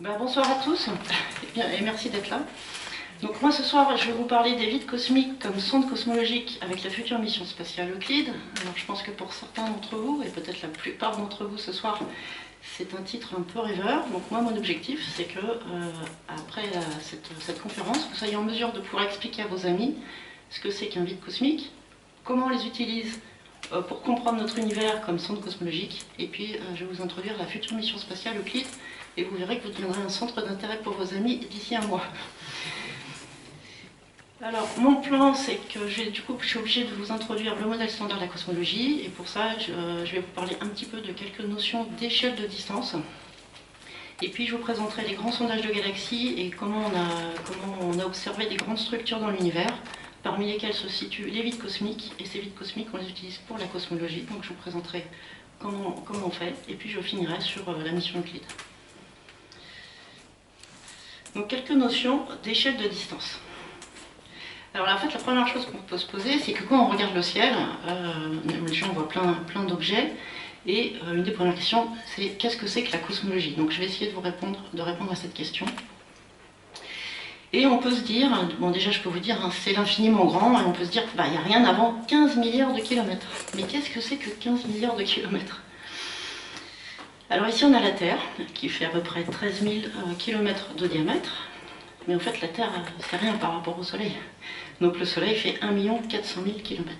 Bonsoir à tous et merci d'être là. Donc moi ce soir je vais vous parler des vides cosmiques comme sonde cosmologique avec la future mission spatiale Euclide. Alors je pense que pour certains d'entre vous, et peut-être la plupart d'entre vous ce soir, c'est un titre un peu rêveur. Donc moi mon objectif c'est que après cette conférence, vous soyez en mesure de pouvoir expliquer à vos amis ce que c'est qu'un vide cosmique, comment on les utilise pour comprendre notre univers comme sonde cosmologique, et puis je vais vous introduire la future mission spatiale Euclide, et vous verrez que vous deviendrez un centre d'intérêt pour vos amis d'ici un mois. Alors, mon plan, c'est que je suis obligée de vous introduire le modèle standard de la cosmologie, et pour ça, je vais vous parler un petit peu de quelques notions d'échelle de distance. Et puis, je vous présenterai les grands sondages de galaxies et comment on a observé des grandes structures dans l'univers, parmi lesquelles se situent les vides cosmiques, et ces vides cosmiques, on les utilise pour la cosmologie. Donc, je vous présenterai comment on fait, et puis je finirai sur la mission Euclide. Donc, quelques notions d'échelle de distance. Alors en fait, la première chose qu'on peut se poser, c'est que quand on regarde le ciel, les gens voient plein d'objets, et une des premières questions, c'est qu'est-ce que c'est que la cosmologie? Donc je vais essayer de répondre à cette question. Et on peut se dire, bon déjà je peux vous dire, c'est l'infiniment grand, et on peut se dire, il n'y a rien avant 15 milliards de kilomètres. Mais qu'est-ce que c'est que 15 milliards de kilomètres? Alors ici on a la Terre, qui fait à peu près 13 000 km de diamètre, mais en fait la Terre, c'est rien par rapport au Soleil. Donc le Soleil fait 1 400 000 km.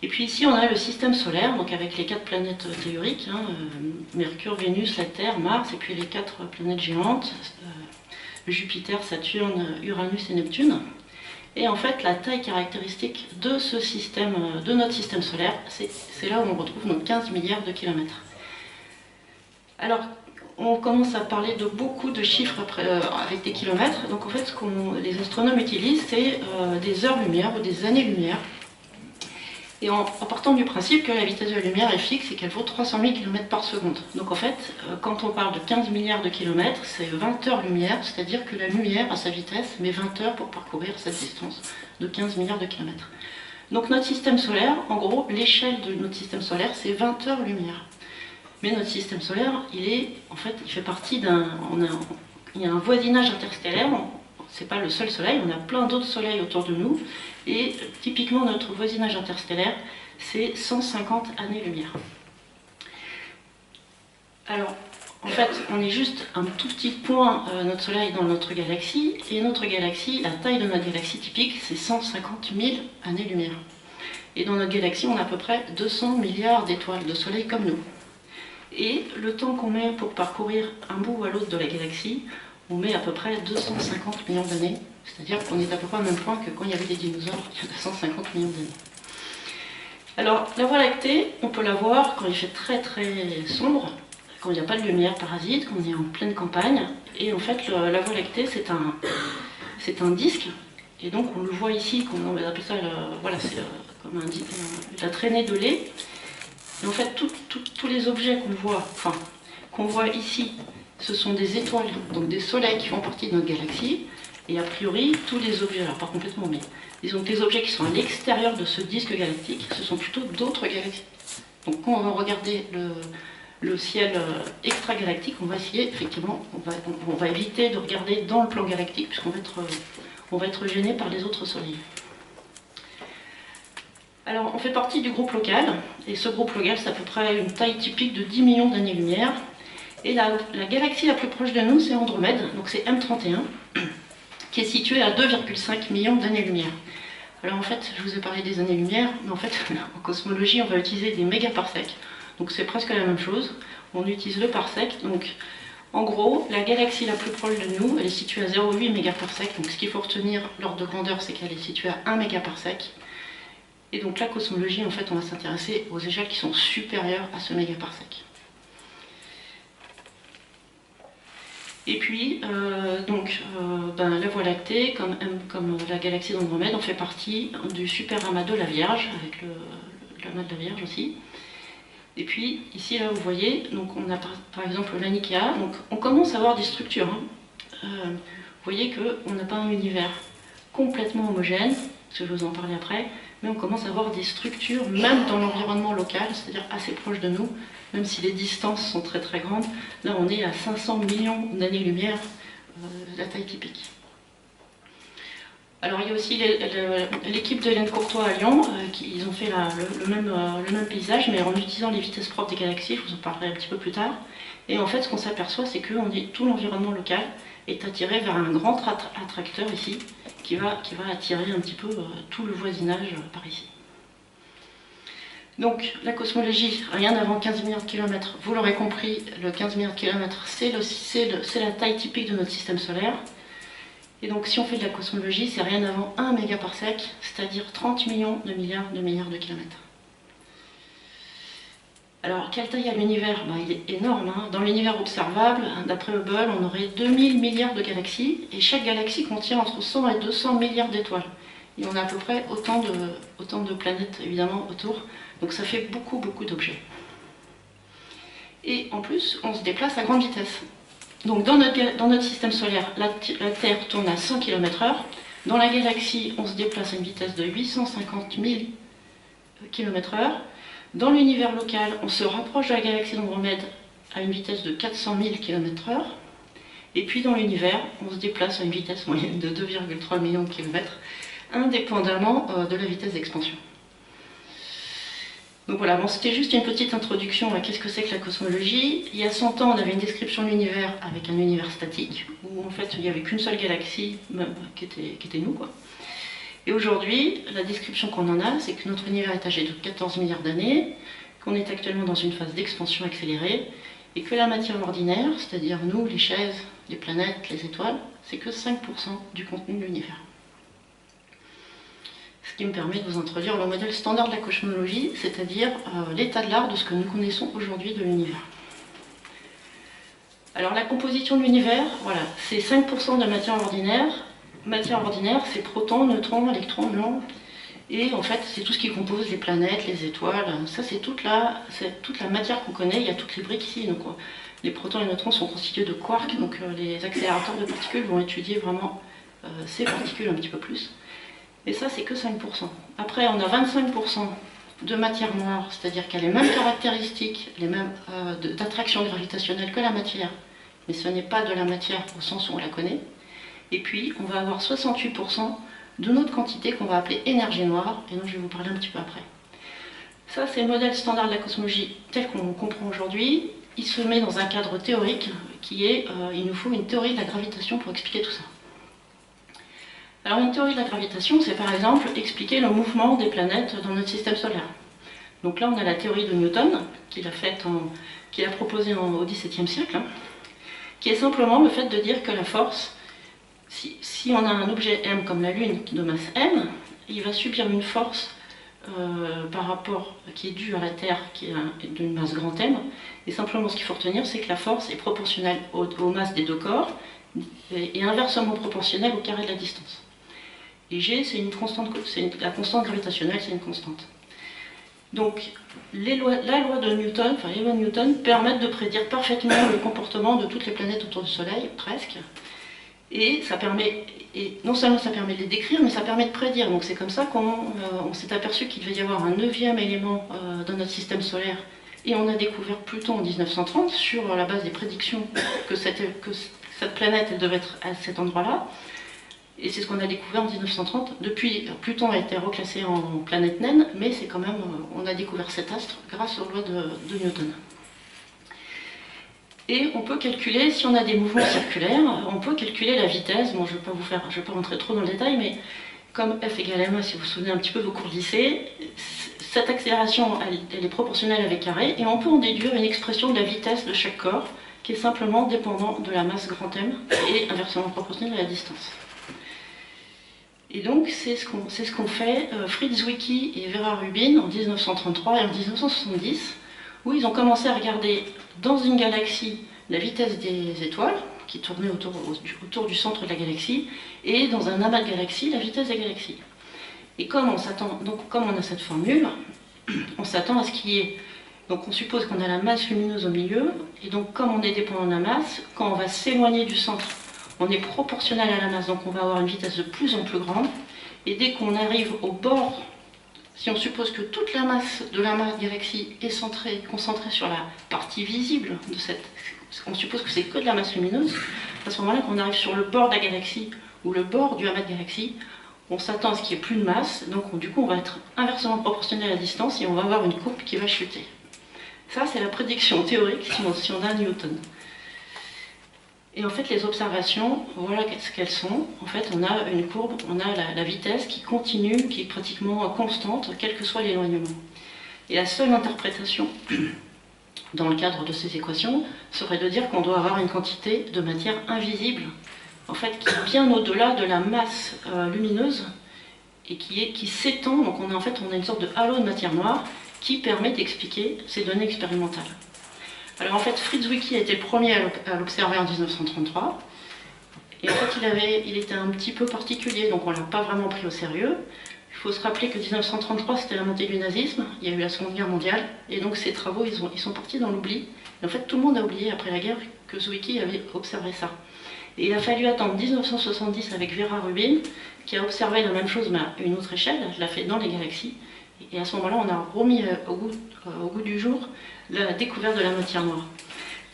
Et puis ici on a le système solaire, donc avec les 4 planètes théoriques, Mercure, Vénus, la Terre, Mars, et puis les 4 planètes géantes, Jupiter, Saturne, Uranus et Neptune. Et en fait la taille caractéristique de ce système, de notre système solaire, c'est là où on retrouve nos 15 milliards de kilomètres. Alors, on commence à parler de beaucoup de chiffres avec des kilomètres. Donc en fait, ce que les astronomes utilisent, c'est des heures-lumière ou des années-lumière. Et en partant du principe que la vitesse de la lumière est fixe et qu'elle vaut 300 000 km par seconde. Donc en fait, quand on parle de 15 milliards de kilomètres, c'est 20 heures-lumière, c'est-à-dire que la lumière, à sa vitesse, met 20 heures pour parcourir cette distance de 15 milliards de kilomètres. Donc notre système solaire, en gros, l'échelle de notre système solaire, c'est 20 heures-lumière. Mais notre système solaire, il fait partie il y a un voisinage interstellaire, c'est pas le seul soleil, on a plein d'autres soleils autour de nous, et typiquement notre voisinage interstellaire, c'est 150 années-lumière. Alors, en fait, on est juste un tout petit point, notre soleil dans notre galaxie, et notre galaxie, la taille de notre galaxie typique, c'est 150 000 années-lumière. Et dans notre galaxie, on a à peu près 200 milliards d'étoiles de soleil comme nous. Et le temps qu'on met pour parcourir un bout à l'autre de la galaxie, on met à peu près 250 millions d'années, c'est-à-dire qu'on est à peu près au même point que quand il y avait des dinosaures il y a 250 millions d'années. Alors, la Voie lactée, on peut la voir quand il fait très sombre, quand il n'y a pas de lumière parasite, quand on est en pleine campagne, et en fait, la Voie lactée, c'est un disque, et donc on le voit ici, on appelle ça, c'est comme la traînée de lait. Et en fait, tous les objets qu'on voit ici, ce sont des étoiles, donc des soleils qui font partie de notre galaxie. Et a priori, tous les objets, alors pas complètement, mais disons que les objets qui sont à l'extérieur de ce disque galactique, ce sont plutôt d'autres galaxies. Donc quand on va regarder le ciel extragalactique, on va essayer, effectivement, on va éviter de regarder dans le plan galactique, puisqu'on va être gêné par les autres soleils. Alors, on fait partie du groupe local, et ce groupe local, c'est à peu près une taille typique de 10 millions d'années-lumière. Et la galaxie la plus proche de nous, c'est Andromède, donc c'est M31, qui est située à 2,5 millions d'années-lumière. Alors en fait, je vous ai parlé des années-lumière, mais en fait, en cosmologie, on va utiliser des mégaparsecs, donc c'est presque la même chose. On utilise le parsec, donc en gros, la galaxie la plus proche de nous, elle est située à 0,8 mégaparsec, donc ce qu'il faut retenir, l'ordre de grandeur, c'est qu'elle est située à 1 mégaparsec. Et donc la cosmologie, en fait, on va s'intéresser aux échelles qui sont supérieures à ce mégaparsec. Et puis, la Voie lactée, comme la galaxie d'Andromède, on fait partie du super amas de la Vierge, avec l'amas de la Vierge aussi. Et puis, ici, là, vous voyez, donc on a par exemple la Nikea, donc on commence à avoir des structures. Vous voyez qu'on n'a pas un univers complètement homogène, je vais vous en parler après, mais on commence à voir des structures, même dans l'environnement local, c'est-à-dire assez proche de nous, même si les distances sont très très grandes. Là, on est à 500 millions d'années-lumière, la taille typique. Alors il y a aussi l'équipe de Hélène Courtois à Lyon, ils ont fait le même paysage, mais en utilisant les vitesses propres des galaxies, je vous en parlerai un petit peu plus tard. Et en fait, ce qu'on s'aperçoit, c'est que tout l'environnement local est attiré vers un grand attracteur ici, qui va attirer un petit peu tout le voisinage par ici. Donc la cosmologie, rien avant 15 milliards de kilomètres, vous l'aurez compris, le 15 milliards de kilomètres, c'est la taille typique de notre système solaire. Et donc si on fait de la cosmologie, c'est rien avant 1 mégaparsec, c'est-à-dire 30 millions de milliards de kilomètres. Alors quelle taille a l'univers? Il est énorme. Hein. Dans l'univers observable, d'après Hubble, on aurait 2000 milliards de galaxies, et chaque galaxie contient entre 100 et 200 milliards d'étoiles. Et on a à peu près autant de planètes, évidemment, autour. Donc ça fait beaucoup d'objets. Et en plus, on se déplace à grande vitesse. Donc dans notre système solaire, la Terre tourne à 100 km/h. Dans la galaxie, on se déplace à une vitesse de 850 000 km/h. Dans l'univers local, on se rapproche de la galaxie d'Andromède à une vitesse de 400 000 km/h. Et puis dans l'univers, on se déplace à une vitesse moyenne de 2,3 millions de kilomètres, indépendamment de la vitesse d'expansion. Donc voilà, bon, c'était juste une petite introduction à qu'est-ce que c'est que la cosmologie. Il y a 100 ans, on avait une description de l'univers avec un univers statique, où en fait il n'y avait qu'une seule galaxie qui était nous, quoi. Et aujourd'hui, la description qu'on en a, c'est que notre univers est âgé de 14 milliards d'années, qu'on est actuellement dans une phase d'expansion accélérée, et que la matière ordinaire, c'est-à-dire nous, les chaises, les planètes, les étoiles, c'est que 5% du contenu de l'univers. Ce qui me permet de vous introduire le modèle standard de la cosmologie, c'est-à-dire l'état de l'art de ce que nous connaissons aujourd'hui de l'univers. Alors la composition de l'univers, voilà, c'est 5% de matière ordinaire. Matière ordinaire, c'est protons, neutrons, électrons, muons. Et en fait, c'est tout ce qui compose les planètes, les étoiles. Ça, c'est toute la matière qu'on connaît. Il y a toutes les briques ici. Donc, les protons et les neutrons sont constitués de quarks. Donc les accélérateurs de particules vont étudier vraiment ces particules un petit peu plus. Et ça, c'est que 5%. Après, on a 25% de matière noire, c'est-à-dire qu'elle a les mêmes caractéristiques, les mêmes d'attraction gravitationnelle que la matière, mais ce n'est pas de la matière au sens où on la connaît. Et puis, on va avoir 68% d'une autre quantité qu'on va appeler énergie noire, et dont je vais vous parler un petit peu après. Ça, c'est le modèle standard de la cosmologie tel qu'on le comprend aujourd'hui. Il se met dans un cadre théorique qui est, il nous faut une théorie de la gravitation pour expliquer tout ça. Alors une théorie de la gravitation, c'est par exemple expliquer le mouvement des planètes dans notre système solaire. Donc là, on a la théorie de Newton, qu'il a proposée au XVIIe siècle, hein, qui est simplement le fait de dire que la force, si on a un objet M comme la Lune de masse M, il va subir une force par rapport qui est due à la Terre, qui est d'une masse grand M, et simplement ce qu'il faut retenir, c'est que la force est proportionnelle aux masses des deux corps, et inversement proportionnelle au carré de la distance. Et G, c'est la constante gravitationnelle, c'est une constante. Donc, la loi de Newton, enfin les lois de Newton, permettent de prédire parfaitement le comportement de toutes les planètes autour du Soleil, presque. Et ça permet, non seulement ça permet de les décrire, mais ça permet de prédire. Donc c'est comme ça qu'on s'est aperçu qu'il devait y avoir un 9e élément dans notre système solaire. Et on a découvert Pluton en 1930 sur la base des prédictions que cette planète elle devait être à cet endroit-là. Et c'est ce qu'on a découvert en 1930. Depuis, Pluton a été reclassé en planète naine, mais c'est quand même, on a découvert cet astre grâce aux lois de Newton. Et on peut calculer, si on a des mouvements circulaires, on peut calculer la vitesse. Bon, je ne vais pas rentrer trop dans le détail, mais comme F égale ma, si vous vous souvenez un petit peu de vos cours de lycée, cette accélération, elle est proportionnelle avec carré, et on peut en déduire une expression de la vitesse de chaque corps, qui est simplement dépendant de la masse grand M, et inversement proportionnelle à la distance. Et donc, c'est ce qu'ont fait Fritz Zwicky et Vera Rubin en 1933 et en 1970, où ils ont commencé à regarder dans une galaxie la vitesse des étoiles, qui tournaient autour du centre de la galaxie, et dans un amas de galaxies, la vitesse des galaxies. Et comme on a cette formule, on s'attend à ce qu'il y ait... Donc on suppose qu'on a la masse lumineuse au milieu, et donc comme on est dépendant de la masse, quand on va s'éloigner du centre, on est proportionnel à la masse, donc on va avoir une vitesse de plus en plus grande, et dès qu'on arrive au bord si on suppose que toute la masse de la galaxie est concentrée sur la partie visible de cette... On suppose que c'est que de la masse lumineuse, à ce moment-là, quand on arrive sur le bord de la galaxie ou le bord du amas de galaxie, on s'attend à ce qu'il n'y ait plus de masse, donc du coup on va être inversement proportionnel à la distance et on va avoir une courbe qui va chuter. Ça, c'est la prédiction théorique si on a Newton. Et en fait, les observations, voilà ce qu'elles sont. En fait, on a une courbe, on a la vitesse qui continue, qui est pratiquement constante, quel que soit l'éloignement. Et la seule interprétation, dans le cadre de ces équations, serait de dire qu'on doit avoir une quantité de matière invisible, en fait, qui est bien au-delà de la masse lumineuse, et qui s'étend, donc en fait, on a une sorte de halo de matière noire, qui permet d'expliquer ces données expérimentales. Alors en fait, Fritz Zwicky a été le premier à l'observer en 1933. Et en fait, il était un petit peu particulier, donc on ne l'a pas vraiment pris au sérieux. Il faut se rappeler que 1933, c'était la montée du nazisme, il y a eu la Seconde Guerre mondiale, et donc ces travaux, ils sont partis dans l'oubli. Et en fait, tout le monde a oublié après la guerre que Zwicky avait observé ça. Et il a fallu attendre 1970 avec Vera Rubin, qui a observé la même chose, mais à une autre échelle, elle l'a fait dans les galaxies. Et à ce moment-là, on a remis au goût du jour la découverte de la matière noire.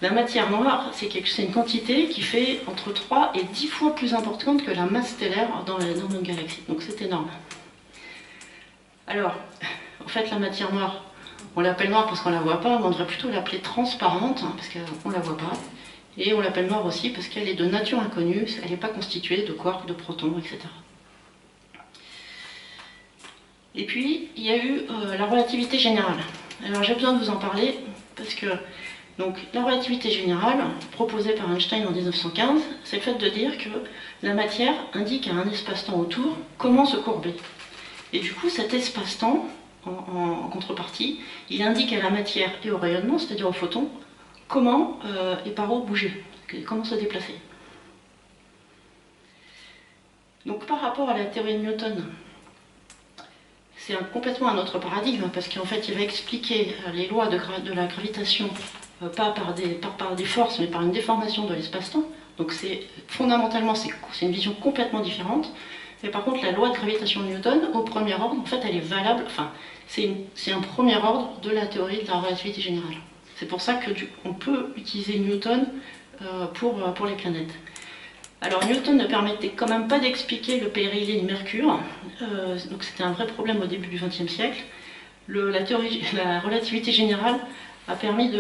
La matière noire, c'est une quantité qui fait entre 3 et 10 fois plus importante que la masse stellaire dans notre galaxie. Donc c'est énorme. Alors, en fait, la matière noire, on l'appelle noire parce qu'on ne la voit pas, mais on devrait plutôt l'appeler transparente, parce qu'on ne la voit pas. Et on l'appelle noire aussi parce qu'elle est de nature inconnue, elle n'est pas constituée de quarks, de protons, etc. Et puis, il y a eu la relativité générale. Alors j'ai besoin de vous en parler parce que donc, la relativité générale, proposée par Einstein en 1915, c'est le fait de dire que la matière indique à un espace-temps autour comment se courber. Et du coup, cet espace-temps, en contrepartie, il indique à la matière et au rayonnement, c'est-à-dire aux photons, comment et par où bouger, comment se déplacer. Donc par rapport à la théorie de Newton, c'est complètement un autre paradigme, parce qu'en fait, il va expliquer les lois de la gravitation, pas par des forces, mais par une déformation de l'espace-temps. Donc fondamentalement, c'est une vision complètement différente. Mais par contre, la loi de gravitation de Newton, au premier ordre, en fait, elle est valable, enfin, c'est un premier ordre de la théorie de la relativité générale. C'est pour ça qu'on peut utiliser Newton pour les planètes. Alors Newton ne permettait quand même pas d'expliquer le périhélie de Mercure, donc c'était un vrai problème au début du XXe siècle. La relativité générale a permis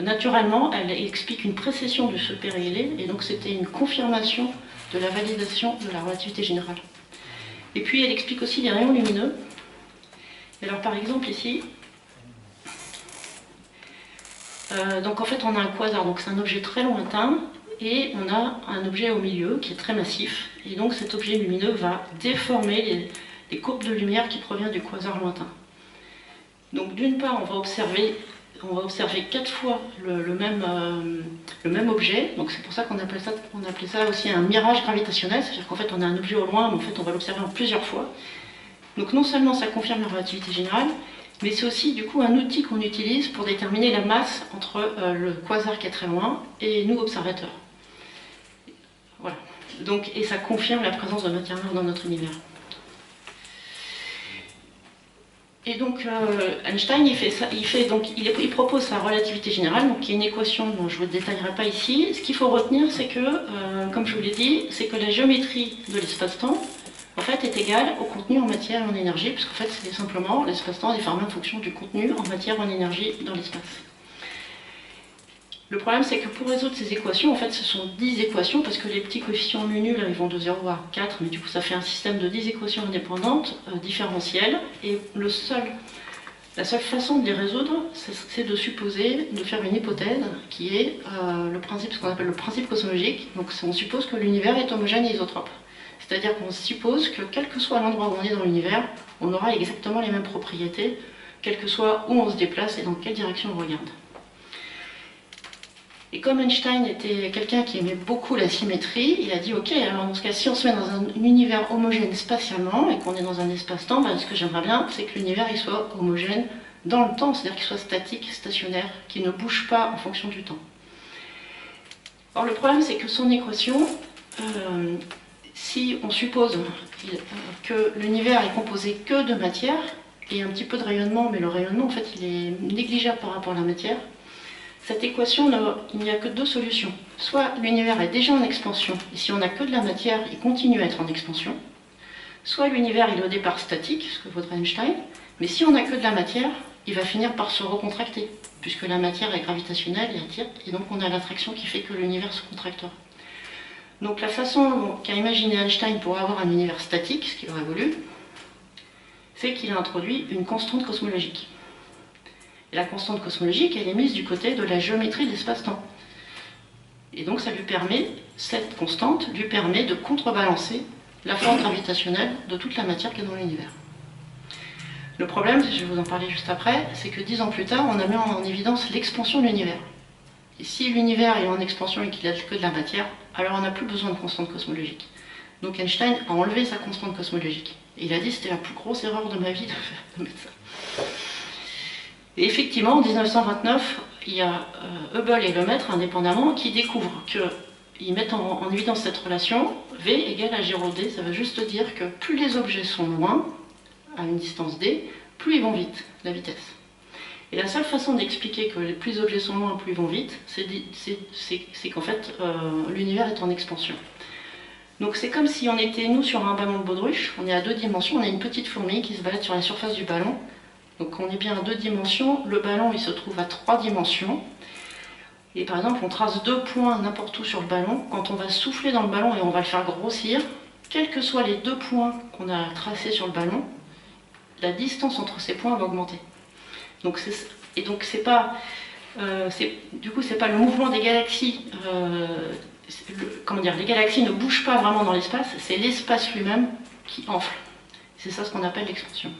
naturellement, elle explique une précession de ce périhélie, et donc c'était une confirmation de la validation de la relativité générale. Et puis elle explique aussi les rayons lumineux. Et alors par exemple ici, donc en fait on a un quasar, donc c'est un objet très lointain, et on a un objet au milieu qui est très massif, et donc cet objet lumineux va déformer les courbes de lumière qui proviennent du quasar lointain. Donc d'une part on va observer 4 fois le même objet, donc c'est pour ça qu'on appelait ça aussi un mirage gravitationnel, c'est-à-dire qu'en fait on a un objet au loin, mais en fait on va l'observer en plusieurs fois. Donc non seulement ça confirme la relativité générale, mais c'est aussi du coup un outil qu'on utilise pour déterminer la masse entre le quasar qui est très loin et nous observateurs. Voilà. Donc, et ça confirme la présence de matière noire dans notre univers. Et donc Einstein, il propose sa relativité générale, donc qui est une équation dont je ne vous détaillerai pas ici. Ce qu'il faut retenir, c'est que, comme je vous l'ai dit, c'est que la géométrie de l'espace-temps en fait, est égale au contenu en matière et en énergie, puisqu'en fait, c'est simplement l'espace-temps est déformé en fonction du contenu en matière et en énergie dans l'espace. Le problème, c'est que pour résoudre ces équations, en fait, ce sont 10 équations, parce que les petits coefficients mu nuls, ils vont de 0 à 4, mais du coup, ça fait un système de 10 équations indépendantes, différentielles, et la seule façon de les résoudre, c'est de faire une hypothèse, qui est ce qu'on appelle le principe cosmologique. Donc, on suppose que l'univers est homogène et isotrope. C'est-à-dire qu'on suppose que quel que soit l'endroit où on est dans l'univers, on aura exactement les mêmes propriétés, quel que soit où on se déplace et dans quelle direction on regarde. Et comme Einstein était quelqu'un qui aimait beaucoup la symétrie, il a dit ok, alors dans ce cas, si on se met dans un univers homogène spatialement et qu'on est dans un espace-temps, ben, ce que j'aimerais bien, c'est que l'univers il soit homogène dans le temps, c'est-à-dire qu'il soit statique, stationnaire, qu'il ne bouge pas en fonction du temps. Or le problème, c'est que son équation, si on suppose que l'univers est composé que de matière, et un petit peu de rayonnement, mais le rayonnement en fait il est négligeable par rapport à la matière, cette équation, il n'y a que deux solutions. Soit l'univers est déjà en expansion, et si on n'a que de la matière, il continue à être en expansion. Soit l'univers il est au départ statique, ce que vaudrait Einstein, mais si on n'a que de la matière, il va finir par se recontracter, puisque la matière est gravitationnelle et attire, et donc on a l'attraction qui fait que l'univers se contractera. Donc la façon qu'a imaginé Einstein pour avoir un univers statique, ce qu'il aurait voulu, c'est qu'il a introduit une constante cosmologique. Et la constante cosmologique, elle est mise du côté de la géométrie de l'espace-temps. Et donc ça lui permet, cette constante lui permet de contrebalancer la force gravitationnelle de toute la matière qui est dans l'univers. Le problème, je vais vous en parler juste après, c'est que 10 ans plus tard, on a mis en évidence l'expansion de l'univers. Et si l'univers est en expansion et qu'il n'a que de la matière, alors on n'a plus besoin de constante cosmologique. Donc Einstein a enlevé sa constante cosmologique. Et il a dit que c'était la plus grosse erreur de ma vie de mettre ça. Et effectivement, en 1929, il y a Hubble et Lemaitre, indépendamment, qui découvrent qu'ils mettent en évidence cette relation, V égale à G rho d. Ça veut juste dire que plus les objets sont loin, à une distance d, plus ils vont vite, la vitesse. Et la seule façon d'expliquer que plus les objets sont loin, plus ils vont vite, c'est qu'en fait, l'univers est en expansion. Donc c'est comme si on était, nous, sur un ballon de baudruche, on est à 2 dimensions, on a une petite fourmi qui se balade sur la surface du ballon. Donc on est bien à 2 dimensions, le ballon il se trouve à 3 dimensions. Et par exemple, on trace 2 points n'importe où sur le ballon, quand on va souffler dans le ballon et on va le faire grossir, quels que soient les 2 points qu'on a tracés sur le ballon, la distance entre ces points va augmenter. Donc c'est pas le mouvement des galaxies. Les galaxies ne bougent pas vraiment dans l'espace, c'est l'espace lui-même qui enfle. C'est ça ce qu'on appelle l'expansion.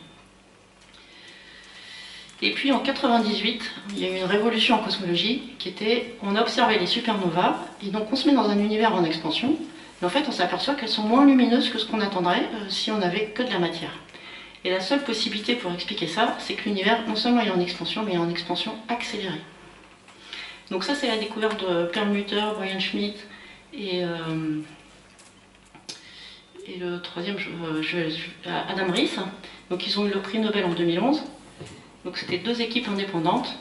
Et puis en 98, il y a eu une révolution en cosmologie qui était, on a observé les supernovas, et donc on se met dans un univers en expansion, et en fait on s'aperçoit qu'elles sont moins lumineuses que ce qu'on attendrait si on n'avait que de la matière. Et la seule possibilité pour expliquer ça, c'est que l'univers non seulement est en expansion, mais est en expansion accélérée. Donc ça c'est la découverte de Perlmutter, Brian Schmidt et le troisième, Adam Riess. Donc ils ont eu le prix Nobel en 2011. Donc c'était 2 équipes indépendantes.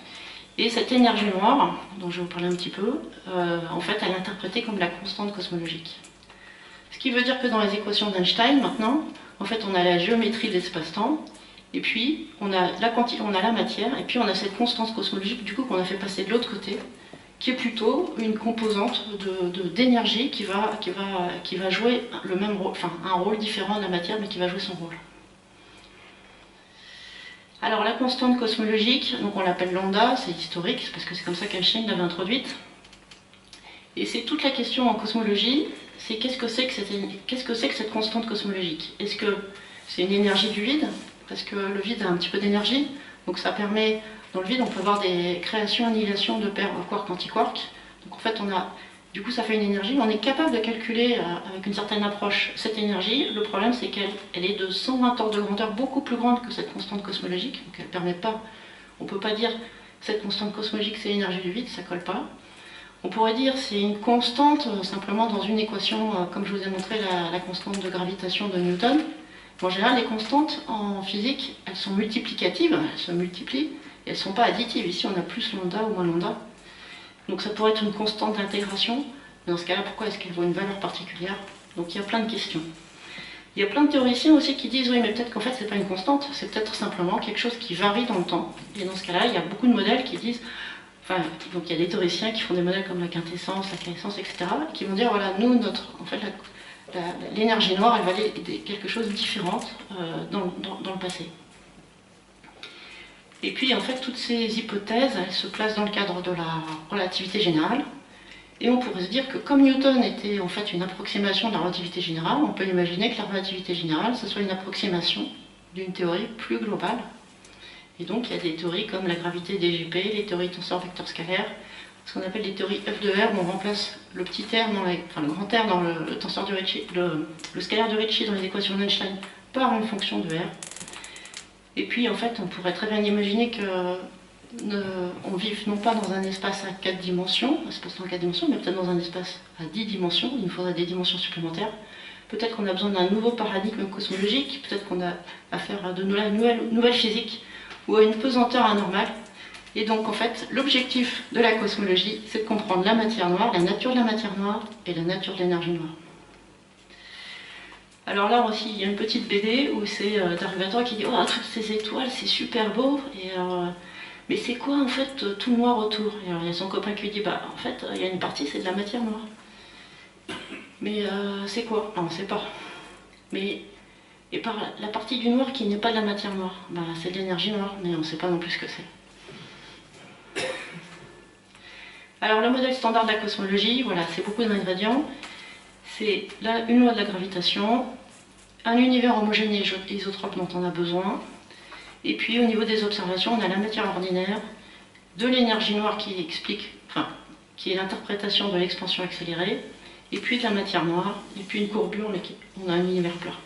Et cette énergie noire, dont je vais vous parler un petit peu, en fait elle est interprétée comme la constante cosmologique. Ce qui veut dire que dans les équations d'Einstein, maintenant, en fait on a la géométrie de l'espace-temps, et puis on a la matière, et puis on a cette constante cosmologique du coup qu'on a fait passer de l'autre côté, qui est plutôt une composante d'énergie qui va jouer le même rôle, enfin un rôle différent de la matière, mais qui va jouer son rôle. Alors la constante cosmologique, donc on l'appelle lambda, c'est historique, parce que c'est comme ça qu'Einstein l'avait introduite. Et c'est toute la question en cosmologie, c'est qu'est-ce que c'est que cette constante cosmologique? Est-ce que c'est une énergie du vide? Parce que le vide a un petit peu d'énergie, donc ça permet, dans le vide on peut avoir des créations, annihilations de paires quark-antiquark. Donc en fait du coup ça fait une énergie, on est capable de calculer avec une certaine approche cette énergie. Le problème c'est qu'elle est de 120 ordres de grandeur, beaucoup plus grande que cette constante cosmologique, donc elle permet pas, on ne peut pas dire cette constante cosmologique c'est l'énergie du vide, ça colle pas. On pourrait dire c'est une constante simplement dans une équation, comme je vous ai montré la constante de gravitation de Newton. En général les constantes en physique elles sont multiplicatives, elles se multiplient, et elles ne sont pas additives. Ici on a plus lambda ou moins lambda. Donc ça pourrait être une constante d'intégration, mais dans ce cas-là, pourquoi est-ce qu'elle vaut une valeur particulière? Donc il y a plein de questions. Il y a plein de théoriciens aussi qui disent oui, mais peut-être qu'en fait c'est pas une constante, c'est peut-être simplement quelque chose qui varie dans le temps. Et dans ce cas-là, il y a beaucoup de modèles qui disent, donc il y a des théoriciens qui font des modèles comme la quintessence, la quintessence, etc., qui vont dire voilà, nous, l'énergie noire, elle valait quelque chose de différent dans le passé. Et puis en fait toutes ces hypothèses, elles se placent dans le cadre de la relativité générale. Et on pourrait se dire que comme Newton était en fait une approximation de la relativité générale, on peut imaginer que la relativité générale, ce soit une approximation d'une théorie plus globale. Et donc il y a des théories comme la gravité DGP, les théories tenseur vecteur scalaire, ce qu'on appelle les théories F de R, où on remplace le petit r, le grand R dans le tenseur de Ricci, le scalaire de Ricci dans les équations d'Einstein par une fonction de R. Et puis en fait on pourrait très bien imaginer qu'on vive non pas dans un espace à 4 dimensions, espace-temps à 4 dimensions, mais peut-être dans un espace à 10 dimensions, il nous faudrait des dimensions supplémentaires, peut-être qu'on a besoin d'un nouveau paradigme cosmologique, peut-être qu'on a affaire à de nouvelles physiques ou à une pesanteur anormale. Et donc en fait, l'objectif de la cosmologie, c'est de comprendre la matière noire, la nature de la matière noire et la nature de l'énergie noire. Alors là aussi, il y a une petite BD où c'est Dark qui dit « Oh, toutes ces étoiles, c'est super beau !» Mais c'est quoi en fait tout noir autour? Et alors il y a son copain qui lui dit « Bah en fait, il y a une partie, c'est de la matière noire. » Mais c'est quoi? On ne sait pas. Et par la partie du noir qui n'est pas de la matière noire, bah, c'est de l'énergie noire, mais on ne sait pas non plus ce que c'est. Alors le modèle standard de la cosmologie, voilà, c'est beaucoup d'ingrédients. C'est une loi de la gravitation, un univers homogène et isotrope dont on a besoin, et puis au niveau des observations, on a la matière ordinaire, de l'énergie noire qui est l'interprétation de l'expansion accélérée, et puis de la matière noire, et puis une courbure, mais on a un univers plat.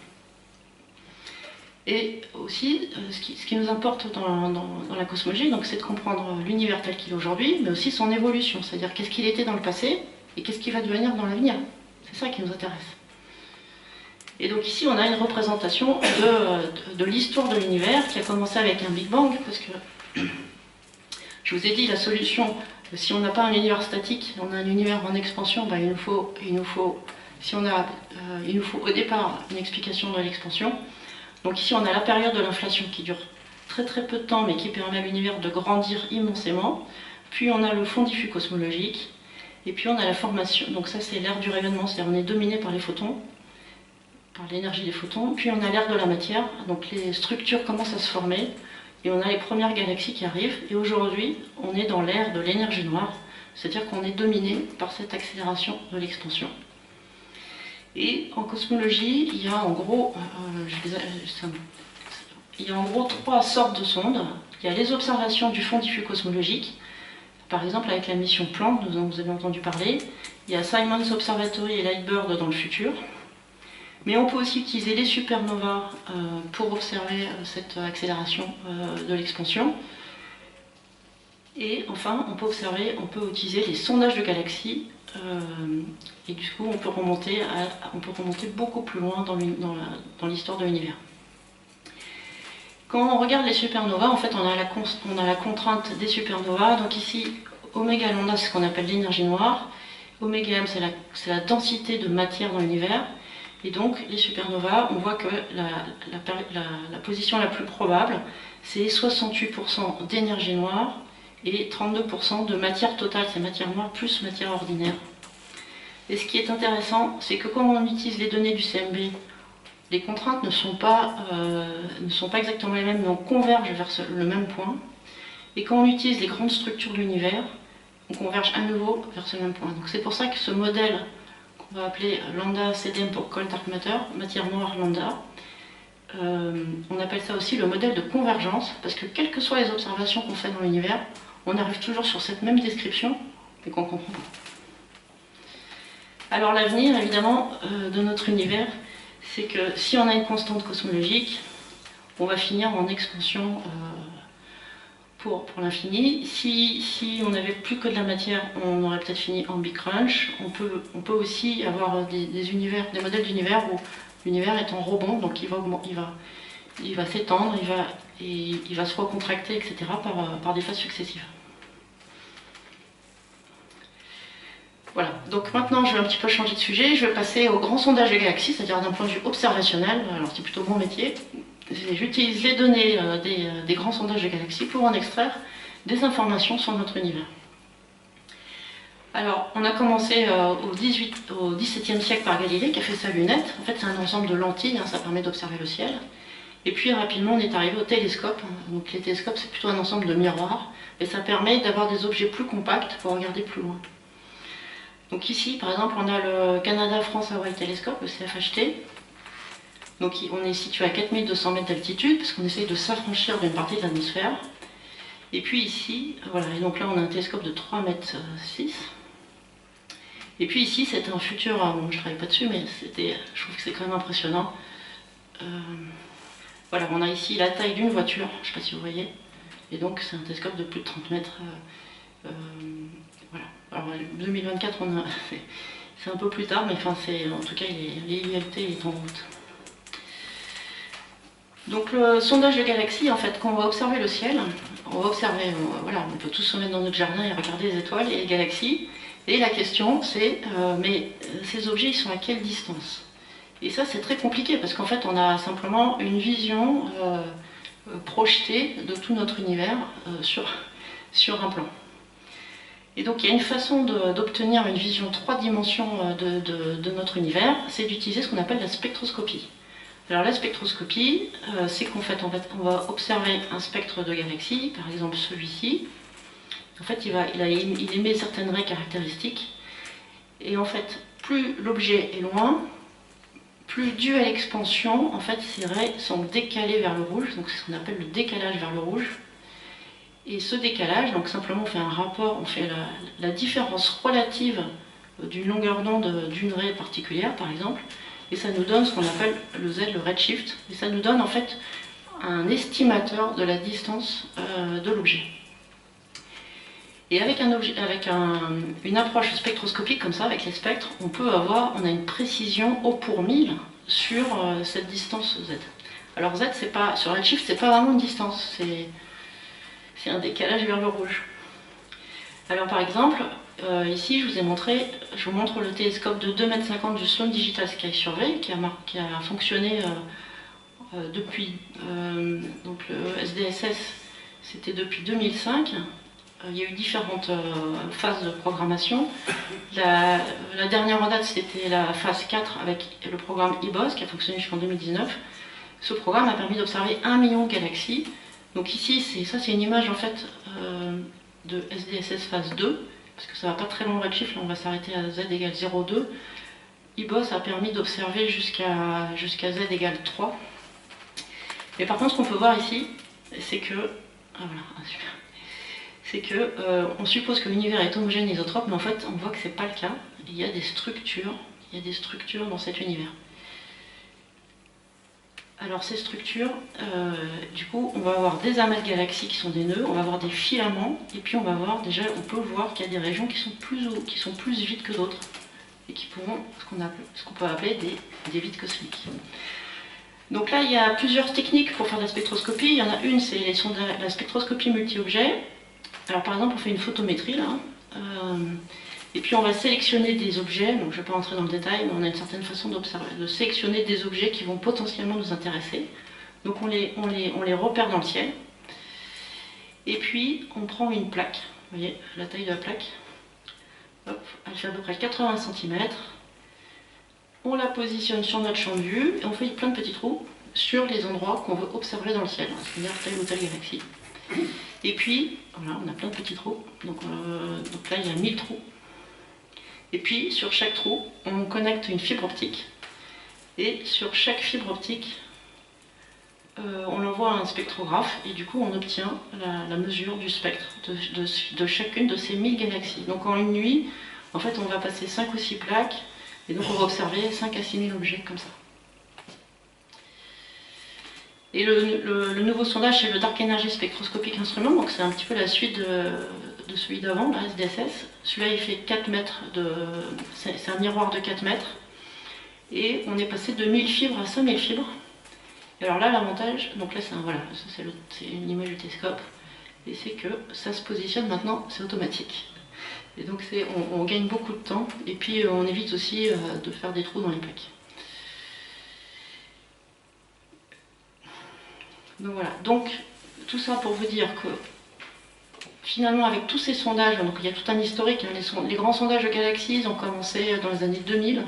Et aussi, ce qui nous importe dans la cosmologie, c'est de comprendre l'univers tel qu'il est aujourd'hui, mais aussi son évolution, c'est-à-dire qu'est-ce qu'il était dans le passé, et qu'est-ce qu'il va devenir dans l'avenir. C'est ça qui nous intéresse. Et donc ici, on a une représentation de l'histoire de l'univers qui a commencé avec un Big Bang, parce que je vous ai dit, la solution, si on n'a pas un univers statique, on a un univers en expansion, bah, il nous faut au départ une explication de l'expansion. Donc ici, on a la période de l'inflation qui dure très très peu de temps, mais qui permet à l'univers de grandir immensément. Puis on a le fond diffus cosmologique, et puis on a la formation, donc ça c'est l'ère du rayonnement, c'est-à-dire on est dominé par les photons, par l'énergie des photons. Puis on a l'ère de la matière, donc les structures commencent à se former, et on a les premières galaxies qui arrivent. Et aujourd'hui, on est dans l'ère de l'énergie noire, c'est-à-dire qu'on est dominé par cette accélération de l'expansion. Et en cosmologie, il y a en gros, trois sortes de sondes. Il y a les observations du fond diffus cosmologique, par exemple avec la mission Planck, dont vous avez entendu parler. Il y a Simons Observatory et Lightbird dans le futur. Mais on peut aussi utiliser les supernovas pour observer cette accélération de l'expansion. Et enfin, on peut utiliser les sondages de galaxies, et du coup on peut remonter beaucoup plus loin dans l'histoire de l'univers. Quand on regarde les supernovas, en fait on a la contrainte des supernovas. Donc ici, oméga lambda, c'est ce qu'on appelle l'énergie noire. Oméga m, c'est la densité de matière dans l'univers. Et donc les supernovas, on voit que la position la plus probable, c'est 68% d'énergie noire et 32% de matière totale, c'est matière noire plus matière ordinaire. Et ce qui est intéressant, c'est que quand on utilise les données du CMB, les contraintes ne sont pas exactement les mêmes, mais on converge vers le même point. Et quand on utilise les grandes structures de l'univers, on converge à nouveau vers ce même point. Donc c'est pour ça que ce modèle qu'on va appeler lambda CDM pour Cold Dark Matter, matière noire lambda, on appelle ça aussi le modèle de convergence, parce que quelles que soient les observations qu'on fait dans l'univers, on arrive toujours sur cette même description, mais qu'on ne comprend pas. Alors l'avenir, évidemment, de notre univers, c'est que si on a une constante cosmologique, on va finir en expansion pour l'infini. Si on n'avait plus que de la matière, on aurait peut-être fini en Big Crunch. On peut aussi avoir des modèles d'univers où l'univers est en rebond, donc il va s'étendre, il va se recontracter, etc. par des phases successives. Voilà, donc maintenant je vais un petit peu changer de sujet, je vais passer au grand sondage des galaxies, c'est-à-dire d'un point de vue observationnel, alors c'est plutôt mon métier. J'utilise les données des grands sondages de galaxies pour en extraire des informations sur notre univers. Alors, on a commencé au XVIIe siècle par Galilée qui a fait sa lunette. En fait, c'est un ensemble de lentilles, ça permet d'observer le ciel. Et puis rapidement, on est arrivé au télescope. Donc les télescopes, c'est plutôt un ensemble de miroirs, et ça permet d'avoir des objets plus compacts pour regarder plus loin. Donc ici, par exemple, on a le Canada-France-Hawaii Télescope, le CFHT. Donc on est situé à 4200 mètres d'altitude, parce qu'on essaye de s'affranchir d'une partie de l'atmosphère. Et puis ici, voilà, et donc là on a un télescope de 3,6 mètres. Et puis ici, c'est un futur, bon, je ne travaille pas dessus, mais je trouve que c'est quand même impressionnant. Voilà, on a ici la taille d'une voiture, je ne sais pas si vous voyez. Et donc c'est un télescope de plus de 30 mètres. Voilà. Alors 2024, C'est un peu plus tard, mais enfin, en tout cas, l'ILT est en route. Donc le sondage de galaxies, en fait, quand on va observer le ciel, on va observer, voilà, on peut tous se mettre dans notre jardin et regarder les étoiles et les galaxies. Et la question, c'est, mais ces objets, ils sont à quelle distance? Et ça, c'est très compliqué, parce qu'en fait, on a simplement une vision projetée de tout notre univers sur un plan. Et donc, il y a une façon d'obtenir une vision 3 dimensions de notre univers, c'est d'utiliser ce qu'on appelle la spectroscopie. Alors la spectroscopie, c'est qu'en fait, on va observer un spectre de galaxies, par exemple celui-ci. En fait, il émet certaines raies caractéristiques. Et en fait, plus l'objet est loin, plus dû à l'expansion, en fait, ces raies sont décalées vers le rouge. Donc c'est ce qu'on appelle le décalage vers le rouge. Et ce décalage, donc simplement on fait un rapport, on fait la différence relative d'une longueur d'onde d'une raie particulière, par exemple. Et ça nous donne ce qu'on appelle le Z, le redshift. Et ça nous donne en fait un estimateur de la distance de l'objet. Et avec une approche spectroscopique comme ça, avec les spectres, on a une précision au pour 1000 sur cette distance Z. Alors Z, sur redshift, c'est pas vraiment une distance, c'est un décalage vers le rouge. Alors par exemple, ici je vous montre le télescope de 2,50 m du Sloan Digital Sky Survey qui a fonctionné depuis, donc le SDSS c'était depuis 2005. Il y a eu différentes phases de programmation. La dernière en date c'était la phase 4 avec le programme IBOS qui a fonctionné jusqu'en 2019. Ce programme a permis d'observer 1 million de galaxies. Donc ici, c'est une image en fait de SDSS phase 2, parce que ça va pas très loin redshift, là on va s'arrêter à Z égale 0,2. IBOS a permis d'observer jusqu'à Z égale 3. Mais par contre, ce qu'on peut voir ici, c'est que, on suppose que l'univers est homogène isotrope, mais en fait, on voit que c'est pas le cas. Il y a des structures dans cet univers. Alors ces structures, du coup, on va avoir des amas de galaxies qui sont des nœuds, on va avoir des filaments, et puis on peut voir qu'il y a des régions qui sont plus vides que d'autres, et qui pourront, ce qu'on peut appeler des vides cosmiques. Donc là, il y a plusieurs techniques pour faire de la spectroscopie. Il y en a une, c'est la spectroscopie multi-objet. Alors par exemple, on fait une photométrie, là, et puis on va sélectionner des objets, donc je ne vais pas rentrer dans le détail, mais on a une certaine façon de sélectionner des objets qui vont potentiellement nous intéresser. Donc on les repère dans le ciel. Et puis on prend une plaque, vous voyez la taille de la plaque. Hop, elle fait à peu près 80 cm. On la positionne sur notre champ de vue et on fait plein de petits trous sur les endroits qu'on veut observer dans le ciel, c'est-à-dire telle ou telle galaxie. Et puis, voilà, on a plein de petits trous, donc là il y a 1000 trous. Et puis sur chaque trou, on connecte une fibre optique. Et sur chaque fibre optique, on l'envoie à un spectrographe. Et du coup, on obtient la mesure du spectre de chacune de ces 1000 galaxies. Donc en une nuit, en fait, on va passer 5 ou 6 plaques. Et donc on va observer 5 à 6 000 objets comme ça. Et le nouveau sondage, c'est le Dark Energy Spectroscopic Instrument. Donc c'est un petit peu la suite de celui d'avant, la SDSS. Celui-là, il fait 4 mètres c'est un miroir de 4 mètres. Et on est passé de 1000 fibres à 5000 fibres. Et alors là, l'avantage, donc là, c'est une image du télescope. Et c'est que ça se positionne maintenant, c'est automatique. Et donc on gagne beaucoup de temps. Et puis on évite aussi de faire des trous dans les plaques. Donc voilà. Donc tout ça pour vous dire que finalement, avec tous ces sondages, donc il y a tout un historique, hein, les grands sondages de galaxies ont commencé dans les années 2000.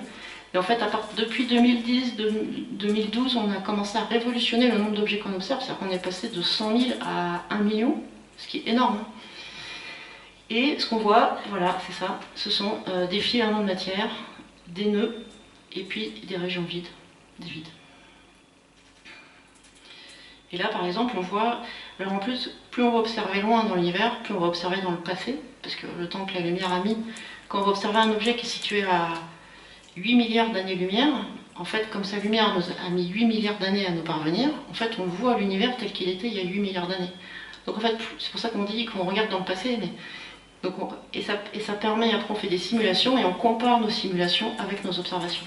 Et en fait, depuis 2010-2012, on a commencé à révolutionner le nombre d'objets qu'on observe. C'est-à-dire qu'on est passé de 100 000 à 1 million, ce qui est énorme. Et ce qu'on voit, voilà, c'est ça, ce sont des filaments de matière, des nœuds, et puis des régions vides, des vides. Et là, par exemple, on voit, alors en plus, plus on va observer loin dans l'univers, plus on va observer dans le passé, parce que le temps que la lumière a mis, quand on va observer un objet qui est situé à 8 milliards d'années-lumière, en fait, comme sa lumière a mis 8 milliards d'années à nous parvenir, en fait, on voit l'univers tel qu'il était il y a 8 milliards d'années. Donc en fait, c'est pour ça qu'on dit qu'on regarde dans le passé, mais Donc et ça permet, après on fait des simulations et on compare nos simulations avec nos observations.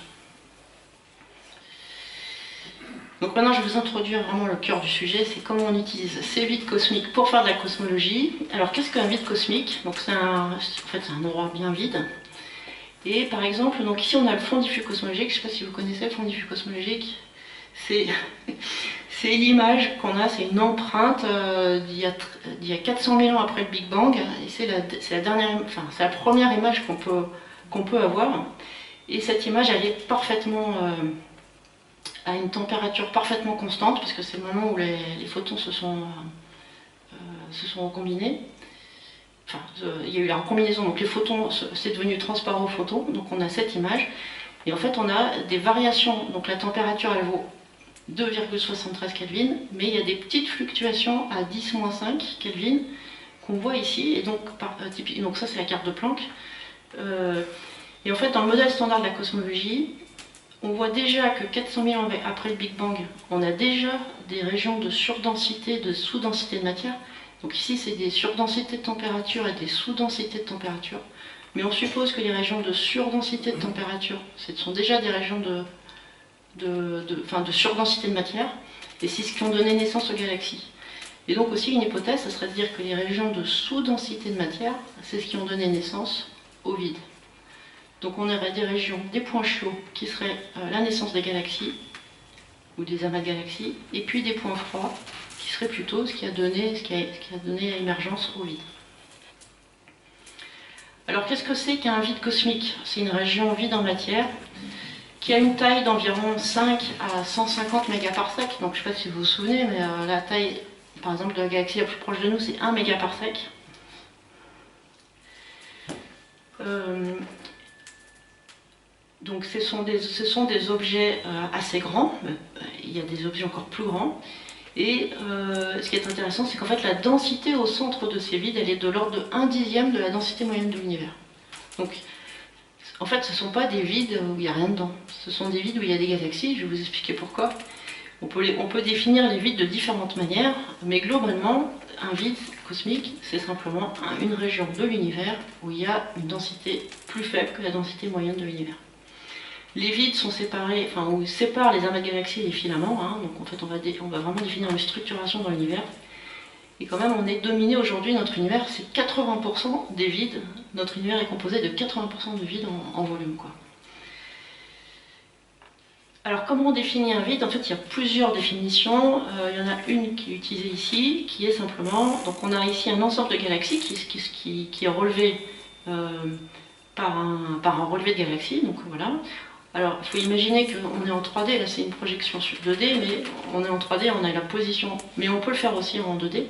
Donc maintenant je vais vous introduire vraiment le cœur du sujet, c'est comment on utilise ces vides cosmiques pour faire de la cosmologie. Alors qu'est-ce qu'un vide cosmique? Donc en fait c'est un endroit bien vide. Et par exemple, donc ici on a le fond diffus cosmologique, je ne sais pas si vous connaissez le fond diffus cosmologique, c'est l'image qu'on a, c'est une empreinte d'il y a 400 000 ans après le Big Bang, et c'est la première image qu'on peut avoir. Et cette image, elle est parfaitement à une température parfaitement constante, parce que c'est le moment où les photons se sont combinés. Enfin, il y a eu la recombinaison, donc les photons, c'est devenu transparent aux photons, donc on a cette image. Et en fait, on a des variations, donc la température, elle vaut 2,73 Kelvin, mais il y a des petites fluctuations à 10-5 Kelvin qu'on voit ici, et donc, donc ça c'est la carte de Planck. Et en fait, dans le modèle standard de la cosmologie, on voit déjà que 400 000 ans après le Big Bang, on a déjà des régions de surdensité, de sous-densité de matière. Donc ici, c'est des surdensités de température et des sous-densités de température. Mais on suppose que les régions de surdensité de température, ce sont déjà des régions de surdensité de matière, et c'est ce qui ont donné naissance aux galaxies. Et donc aussi une hypothèse, ça serait de dire que les régions de sous-densité de matière, c'est ce qui ont donné naissance au vide. Donc on aurait des régions, des points chauds, qui seraient la naissance des galaxies, ou des amas de galaxies, et puis des points froids, qui serait plutôt ce qui a donné émergence au vide. Alors qu'est-ce que c'est qu'un vide cosmique? C'est une région vide en matière qui a une taille d'environ 5 à 150 mégaparsec. Donc je ne sais pas si vous vous souvenez, mais la taille, par exemple, de la galaxie la plus proche de nous, c'est 1 mégaparsec. Donc ce sont des objets assez grands, il y a des objets encore plus grands. Et ce qui est intéressant, c'est qu'en fait la densité au centre de ces vides, elle est de l'ordre de 1/10 de la densité moyenne de l'univers. Donc en fait ce ne sont pas des vides où il n'y a rien dedans, ce sont des vides où il y a des galaxies, je vais vous expliquer pourquoi. On peut définir les vides de différentes manières, mais globalement, un vide cosmique, c'est simplement une région de l'univers où il y a une densité plus faible que la densité moyenne de l'univers. Les vides sont séparés, enfin, où séparent les amas de galaxies et les filaments, hein, donc en fait on va vraiment définir une structuration dans l'univers. Et quand même on est dominé aujourd'hui, notre univers, c'est 80% des vides, notre univers est composé de 80% de vides en volume, quoi. Alors comment on définit un vide? En fait il y a plusieurs définitions, il y en a une qui est utilisée ici, qui est simplement, donc on a ici un ensemble de galaxies qui est relevé par un relevé de galaxies, donc voilà. Alors, il faut imaginer qu'on est en 3D, là c'est une projection sur 2D, mais on est en 3D, on a la position, mais on peut le faire aussi en 2D.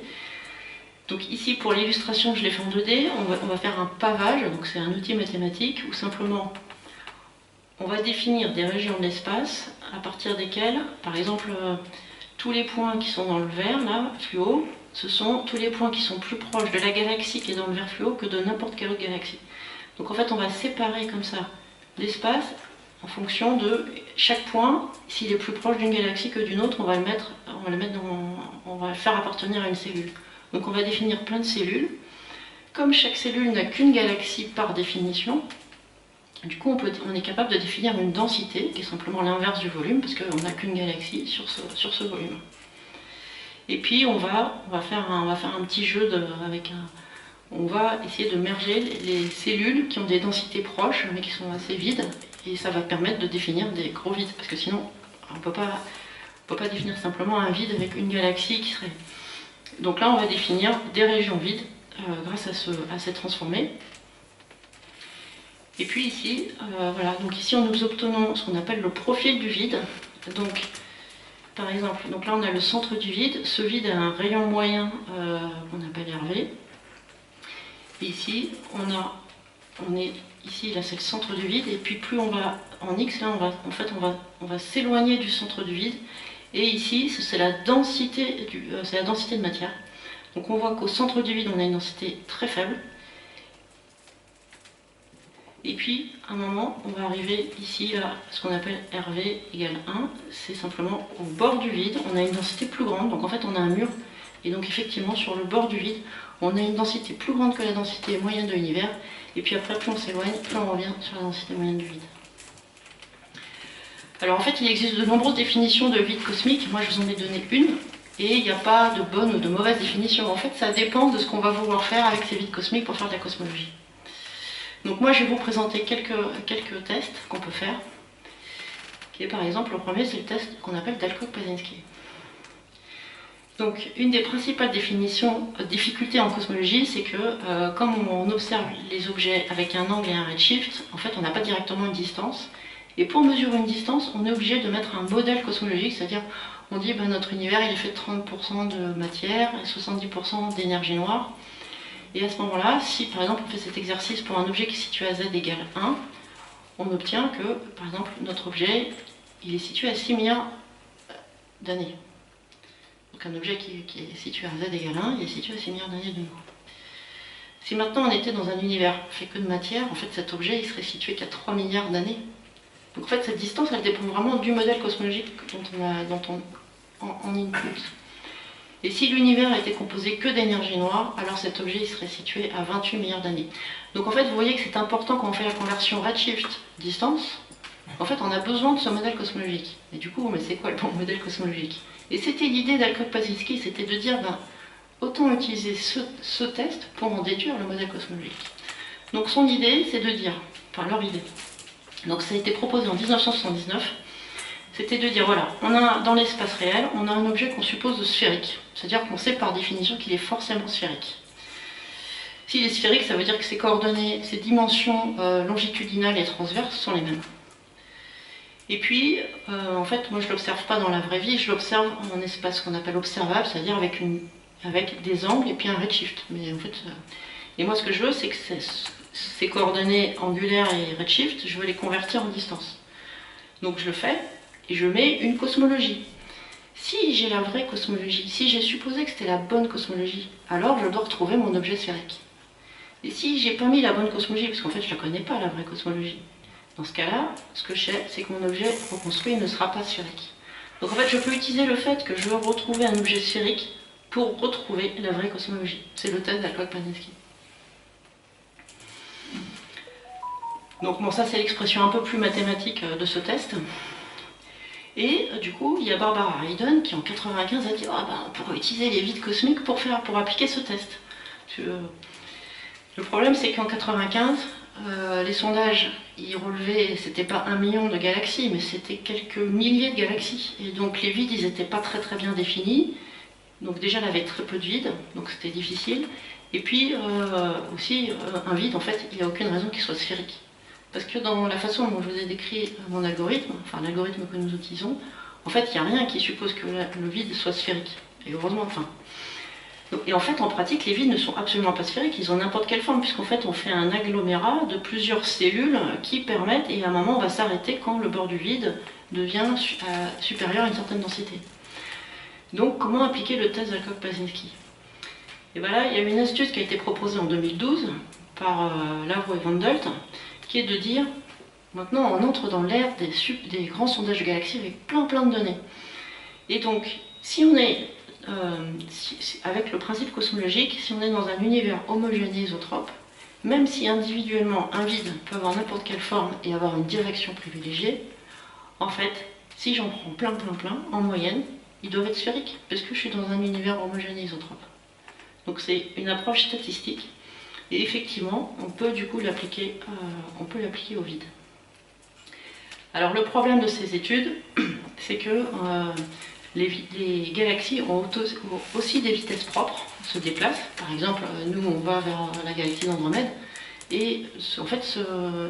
Donc ici, pour l'illustration, je l'ai fait en 2D, on va faire un pavage, donc c'est un outil mathématique, où simplement, on va définir des régions de l'espace, à partir desquelles, par exemple, tous les points qui sont dans le vert, là, fluo, ce sont tous les points qui sont plus proches de la galaxie qui est dans le vert fluo que de n'importe quelle autre galaxie. Donc en fait, on va séparer comme ça l'espace, en fonction de chaque point, s'il est plus proche d'une galaxie que d'une autre, on va le faire appartenir à une cellule. Donc on va définir plein de cellules. Comme chaque cellule n'a qu'une galaxie par définition, du coup on est capable de définir une densité, qui est simplement l'inverse du volume, parce qu'on n'a qu'une galaxie sur ce volume. Et puis on va faire un petit jeu on va essayer de merger les cellules qui ont des densités proches, mais qui sont assez vides, et ça va permettre de définir des gros vides, parce que sinon on ne peut pas définir simplement un vide avec une galaxie qui serait... Donc là on va définir des régions vides grâce à ces transformés. Et puis ici, voilà, donc ici nous obtenons ce qu'on appelle le profil du vide. Donc par exemple, donc là on a le centre du vide, ce vide a un rayon moyen qu'on appelle RV. Et ici, ici, là c'est le centre du vide, et puis plus on va en X, là on va s'éloigner du centre du vide, et ici c'est la densité de matière. Donc on voit qu'au centre du vide on a une densité très faible, et puis à un moment on va arriver ici à ce qu'on appelle RV égale 1, c'est simplement au bord du vide, on a une densité plus grande, donc en fait on a un mur Et donc effectivement, sur le bord du vide, on a une densité plus grande que la densité moyenne de l'univers. Et puis après, plus on s'éloigne, plus on revient sur la densité moyenne du vide. Alors en fait, il existe de nombreuses définitions de vide cosmique. Moi, je vous en ai donné une. Et il n'y a pas de bonne ou de mauvaise définition. En fait, ça dépend de ce qu'on va vouloir faire avec ces vides cosmiques pour faire de la cosmologie. Donc moi, je vais vous présenter quelques tests qu'on peut faire. Qui est par exemple, le premier, c'est le test qu'on appelle d'Alcock-Pazinski. Donc, une des principales difficultés en cosmologie, c'est que comme on observe les objets avec un angle et un redshift, en fait, on n'a pas directement une distance. Et pour mesurer une distance, on est obligé de mettre un modèle cosmologique, c'est-à-dire, on dit ben, notre univers il est fait de 30% de matière et 70% d'énergie noire. Et à ce moment-là, si par exemple on fait cet exercice pour un objet qui est situé à z égale 1, on obtient que, par exemple, notre objet, il est situé à 6 milliards d'années. Donc un objet qui est situé à z égale 1, il est situé à 6 milliards d'années de nous. Si maintenant on était dans un univers fait que de matière, en fait cet objet il serait situé qu'à 3 milliards d'années. Donc en fait cette distance elle dépend vraiment du modèle cosmologique dont on input. Et si l'univers était composé que d'énergie noire, alors cet objet il serait situé à 28 milliards d'années. Donc en fait vous voyez que c'est important quand on fait la conversion redshift-distance, en fait on a besoin de ce modèle cosmologique. Et du coup, mais c'est quoi le bon modèle cosmologique? Et c'était l'idée d'Alcock-Pazinski, c'était de dire, ben, autant utiliser ce test pour en déduire le modèle cosmologique. Donc son idée, c'est de dire, enfin leur idée, donc ça a été proposé en 1979, c'était de dire, voilà, on a dans l'espace réel, on a un objet qu'on suppose sphérique, c'est-à-dire qu'on sait par définition qu'il est forcément sphérique. S'il est sphérique, ça veut dire que ses coordonnées, ses dimensions longitudinales et transverses sont les mêmes. Et puis, en fait, moi je ne l'observe pas dans la vraie vie, je l'observe en espace qu'on appelle observable, c'est-à-dire avec des angles et puis un redshift. Mais en fait, et moi ce que je veux, c'est que ces coordonnées angulaires et redshift, je veux les convertir en distance. Donc je le fais, et je mets une cosmologie. Si j'ai la vraie cosmologie, si j'ai supposé que c'était la bonne cosmologie, alors je dois retrouver mon objet sphérique. Et si j'ai pas mis la bonne cosmologie, parce qu'en fait je ne la connais pas la vraie cosmologie, dans ce cas-là, ce que je sais, c'est que mon objet reconstruit ne sera pas sphérique. Donc en fait, je peux utiliser le fait que je veux retrouver un objet sphérique pour retrouver la vraie cosmologie. C'est le test d'Alcock-Pazinski. Donc bon, ça c'est l'expression un peu plus mathématique de ce test. Et du coup, il y a Barbara Hayden qui en 1995 a dit ah ben, on pourrait utiliser les vides cosmiques pour appliquer ce test. Le problème c'est qu'en 1995, les sondages, ils relevaient, c'était pas 1 million de galaxies, mais c'était quelques milliers de galaxies. Et donc les vides, ils n'étaient pas très bien définis. Donc déjà, il avait très peu de vide, donc c'était difficile. Et puis aussi, un vide, en fait, il n'y a aucune raison qu'il soit sphérique. Parce que dans la façon dont je vous ai décrit mon algorithme, enfin l'algorithme que nous utilisons, en fait, il n'y a rien qui suppose que le vide soit sphérique. Et heureusement, enfin. Et en fait, en pratique, les vides ne sont absolument pas sphériques, ils ont n'importe quelle forme, puisqu'en fait, on fait un agglomérat de plusieurs cellules qui permettent, et à un moment, on va s'arrêter quand le bord du vide devient supérieur à une certaine densité. Donc, comment appliquer le test d'Alcock-Pazinski? Et voilà, il y a une astuce qui a été proposée en 2012 par Lavro et Van Delt, qui est de dire, maintenant, on entre dans l'ère des grands sondages de galaxies avec plein de données. Et donc, si on est avec le principe cosmologique, si on est dans un univers homogène et isotrope, même si individuellement un vide peut avoir n'importe quelle forme et avoir une direction privilégiée, en fait, si j'en prends plein, en moyenne, ils doivent être sphériques, parce que je suis dans un univers homogène et isotrope. Donc c'est une approche statistique, et effectivement, on peut du coup l'appliquer au vide. Alors le problème de ces études, c'est que les galaxies ont aussi des vitesses propres, se déplacent. Par exemple, nous on va vers la galaxie d'Andromède, et en fait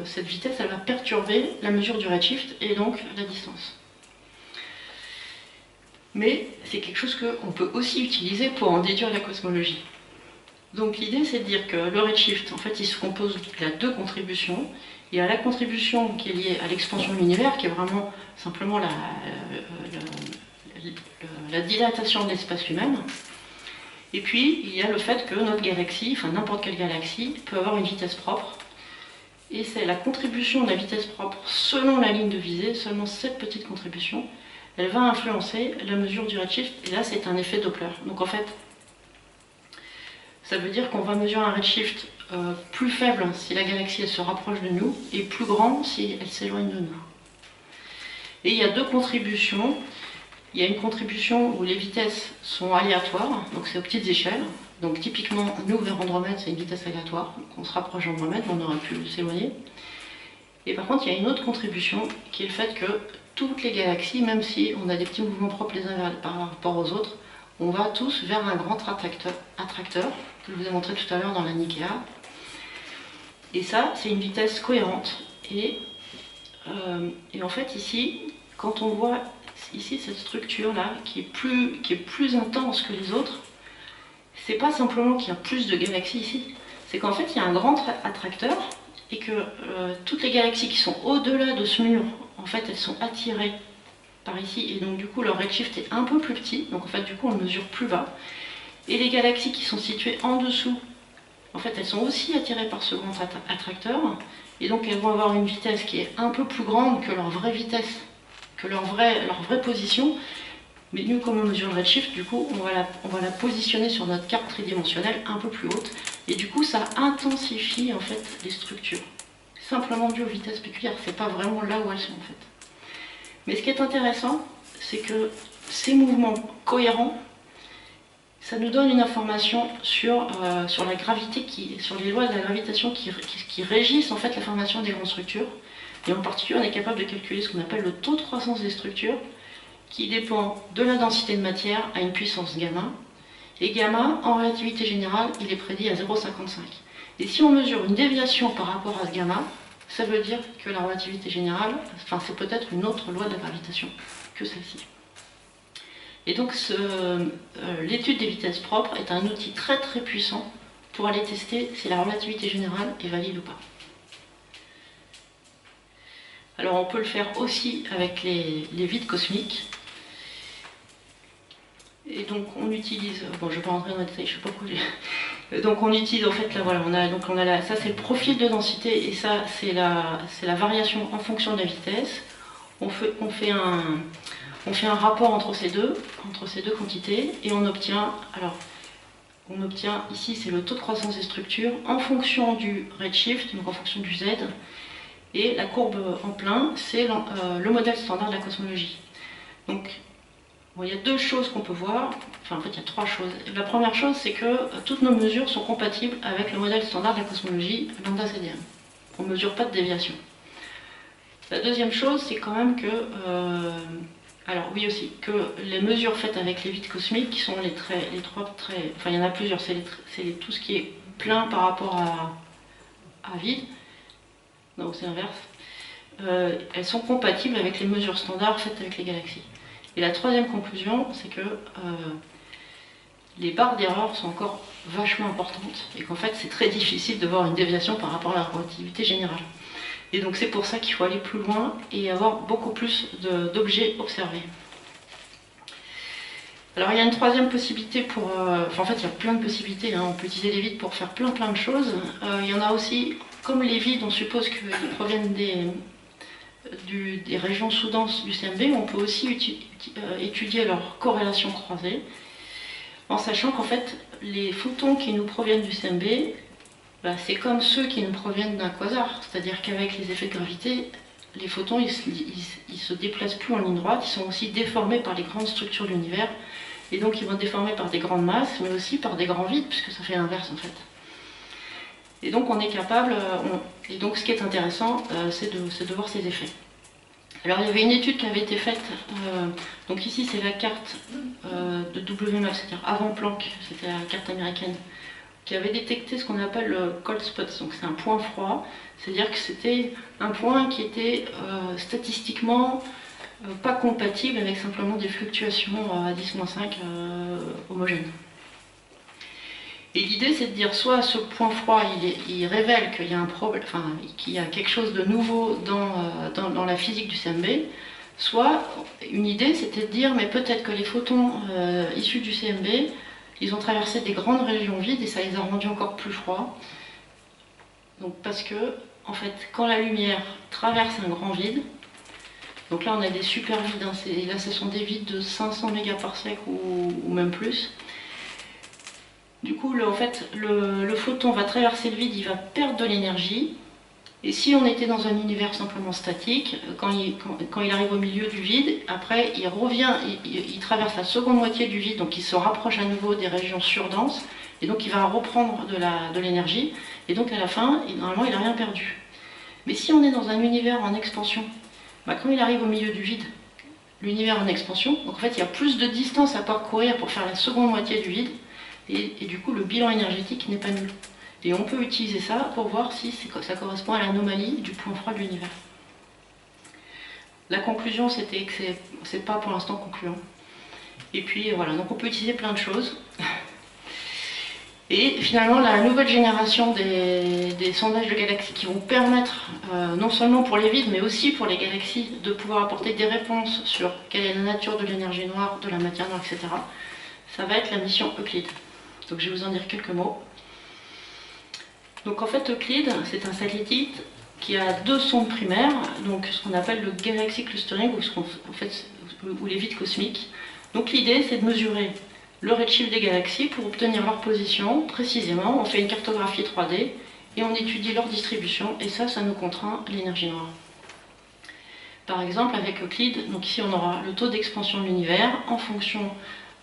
cette vitesse elle va perturber la mesure du redshift et donc la distance. Mais c'est quelque chose qu'on peut aussi utiliser pour en déduire la cosmologie. Donc l'idée c'est de dire que le redshift, en fait, il se compose de deux contributions. Il y a la contribution qui est liée à l'expansion de l'univers, qui est vraiment simplement la dilatation de l'espace lui-même. Et puis il y a le fait que notre galaxie, enfin n'importe quelle galaxie, peut avoir une vitesse propre. Et c'est la contribution de la vitesse propre selon la ligne de visée, seulement cette petite contribution, elle va influencer la mesure du redshift, et là c'est un effet Doppler. Donc en fait, Ça veut dire qu'on va mesurer un redshift plus faible si la galaxie elle se rapproche de nous et plus grand si elle s'éloigne de nous. Et il y a deux contributions. Il y a une contribution où les vitesses sont aléatoires, donc c'est aux petites échelles. Donc typiquement, nous vers Andromède, c'est une vitesse aléatoire. Donc on se rapproche d'Andromède, on aurait pu s'éloigner. Et par contre, il y a une autre contribution qui est le fait que toutes les galaxies, même si on a des petits mouvements propres les uns par rapport aux autres, on va tous vers un grand attracteur que je vous ai montré tout à l'heure dans la Nikea. Et ça, c'est une vitesse cohérente. Et en fait, ici, quand on voit ici cette structure-là, qui est plus intense que les autres, c'est pas simplement qu'il y a plus de galaxies ici, c'est qu'en fait, il y a un grand attracteur et que toutes les galaxies qui sont au-delà de ce mur, en fait, elles sont attirées par ici, et donc du coup, leur redshift est un peu plus petit, donc en fait, du coup, on le mesure plus bas. Et les galaxies qui sont situées en dessous, en fait, elles sont aussi attirées par ce grand attracteur, et donc elles vont avoir une vitesse qui est un peu plus grande que leur vraie vitesse, que leur vraie position. Mais nous, comme on mesure le redshift, du coup, on va la positionner sur notre carte tridimensionnelle un peu plus haute, et du coup, ça intensifie en fait les structures. Simplement dû aux vitesses péculières, c'est pas vraiment là où elles sont en fait. Mais ce qui est intéressant, c'est que ces mouvements cohérents, ça nous donne une information sur la gravité, sur les lois de la gravitation qui régissent en fait la formation des grandes structures. Et en particulier, on est capable de calculer ce qu'on appelle le taux de croissance des structures, qui dépend de la densité de matière à une puissance gamma. Et gamma, en relativité générale, il est prédit à 0,55. Et si on mesure une déviation par rapport à ce gamma, ça veut dire que la relativité générale, enfin c'est peut-être une autre loi de la gravitation que celle-ci. Et donc l'étude des vitesses propres est un outil très très puissant pour aller tester si la relativité générale est valide ou pas. Alors on peut le faire aussi avec les vides cosmiques. Et donc on utilise, bon je ne vais pas rentrer dans les détails, je ne sais pas pourquoi. Donc on utilise en fait, là voilà, ça c'est le profil de densité et ça c'est la variation en fonction de la vitesse. On fait un rapport entre ces deux quantités et on obtient ici c'est le taux de croissance des structures en fonction du redshift, donc en fonction du Z, et la courbe en plein c'est le modèle standard de la cosmologie. Donc bon, il y a deux choses qu'on peut voir, enfin en fait il y a trois choses. La première chose c'est que toutes nos mesures sont compatibles avec le modèle standard de la cosmologie lambda CDM. On ne mesure pas de déviation. La deuxième chose c'est quand même que alors oui aussi, que les mesures faites avec les vides cosmiques, qui sont les trois traits, enfin il y en a plusieurs, c'est tout ce qui est plein par rapport à vide, non c'est l'inverse, elles sont compatibles avec les mesures standards faites avec les galaxies. Et la troisième conclusion, c'est que les barres d'erreur sont encore vachement importantes, et qu'en fait c'est très difficile de voir une déviation par rapport à la relativité générale. Et donc c'est pour ça qu'il faut aller plus loin et avoir beaucoup plus d'objets observés. Alors il y a une troisième possibilité pour... en fait il y a plein de possibilités, hein. On peut utiliser les vides pour faire plein de choses. Il y en a aussi, comme les vides on suppose qu'ils proviennent des régions sous-denses du CMB, on peut aussi étudier leur corrélation croisée, en sachant qu'en fait les photons qui nous proviennent du CMB, c'est comme ceux qui nous proviennent d'un quasar, c'est-à-dire qu'avec les effets de gravité, les photons ils se déplacent plus en ligne droite, ils sont aussi déformés par les grandes structures de l'univers, et donc ils vont être déformés par des grandes masses, mais aussi par des grands vides, puisque ça fait l'inverse en fait. Et donc on est capable, et donc ce qui est intéressant, c'est de voir ces effets. Alors il y avait une étude qui avait été faite, donc ici c'est la carte de WMAP, c'est-à-dire avant Planck, c'était la carte américaine, qui avait détecté ce qu'on appelle le cold spot, donc c'est un point froid, c'est-à-dire que c'était un point qui était statistiquement pas compatible avec simplement des fluctuations à 10-5 homogènes. Et l'idée c'est de dire soit ce point froid il révèle qu'il y a un problème, enfin qu'il y a quelque chose de nouveau dans la physique du CMB, soit une idée c'était de dire mais peut-être que les photons issus du CMB ils ont traversé des grandes régions vides et ça les a rendus encore plus froids. Donc parce que, en fait, quand la lumière traverse un grand vide, donc là on a des super vides, hein, là ce sont des vides de 500 mégaparsecs ou même plus, Du coup, en fait, le photon va traverser le vide, il va perdre de l'énergie. Et si on était dans un univers simplement statique, quand il arrive au milieu du vide, après il revient, il traverse la seconde moitié du vide, donc il se rapproche à nouveau des régions surdenses, et donc il va reprendre de l'énergie, et donc à la fin, normalement il n'a rien perdu. Mais si on est dans un univers en expansion, bah, quand il arrive au milieu du vide, l'univers en expansion, donc en fait il y a plus de distance à parcourir pour faire la seconde moitié du vide, et du coup le bilan énergétique n'est pas nul. Et on peut utiliser ça pour voir si ça correspond à l'anomalie du point froid de l'univers. La conclusion, c'était que c'est pas pour l'instant concluant. Et puis voilà, donc on peut utiliser plein de choses. Et finalement, la nouvelle génération des sondages de galaxies qui vont permettre, non seulement pour les vides, mais aussi pour les galaxies, de pouvoir apporter des réponses sur quelle est la nature de l'énergie noire, de la matière noire, etc. Ça va être la mission Euclide. Donc je vais vous en dire quelques mots. Donc en fait, Euclide, c'est un satellite qui a 2 sondes primaires, donc ce qu'on appelle le Galaxy Clustering, ou les vides cosmiques. Donc l'idée, c'est de mesurer le redshift des galaxies pour obtenir leur position précisément. On fait une cartographie 3D et on étudie leur distribution, et ça nous contraint l'énergie noire. Par exemple, avec Euclide, donc ici on aura le taux d'expansion de l'univers en fonction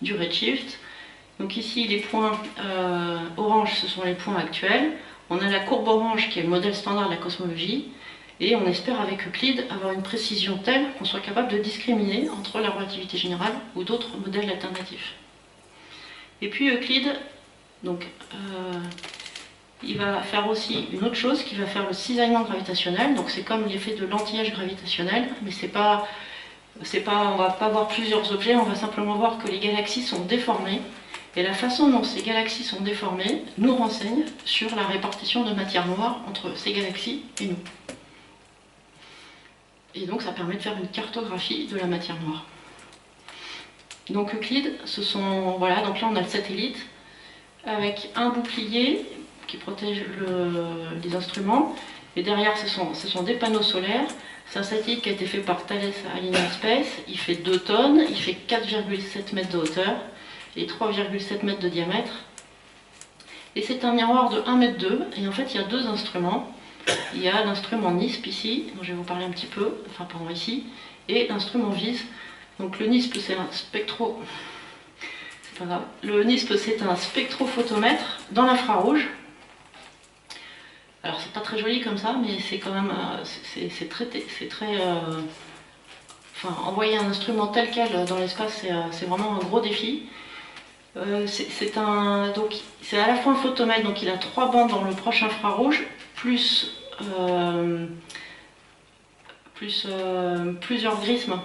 du redshift. Donc ici, les points orange, ce sont les points actuels. On a la courbe orange qui est le modèle standard de la cosmologie, et on espère avec Euclide avoir une précision telle qu'on soit capable de discriminer entre la relativité générale ou d'autres modèles alternatifs. Et puis Euclide, donc, il va faire aussi une autre chose qui va faire le cisaillement gravitationnel. Donc c'est comme l'effet de l'anti-âge gravitationnel, mais on va pas voir plusieurs objets, on va simplement voir que les galaxies sont déformées. Et la façon dont ces galaxies sont déformées nous renseigne sur la répartition de matière noire entre ces galaxies et nous. Et donc ça permet de faire une cartographie de la matière noire. Donc Euclide, voilà, donc là on a le satellite avec un bouclier qui protège les instruments, et derrière ce sont des panneaux solaires. C'est un satellite qui a été fait par Thales Alenia Space, il fait 2 tonnes, il fait 4,7 mètres de hauteur et 3,7 mètres de diamètre. Et c'est un miroir de 1,2 m, et en fait il y a 2 instruments. Il y a l'instrument NISP ici, dont je vais vous parler un petit peu, enfin pardon ici, et l'instrument VIS. Donc le NISP c'est un Le NISP c'est un spectrophotomètre dans l'infrarouge. Alors c'est pas très joli comme ça, mais c'est quand même enfin, envoyer un instrument tel quel dans l'espace, c'est vraiment un gros défi. C'est à la fois un photomètre, donc il a 3 bandes dans le proche infrarouge, plus plusieurs grismes,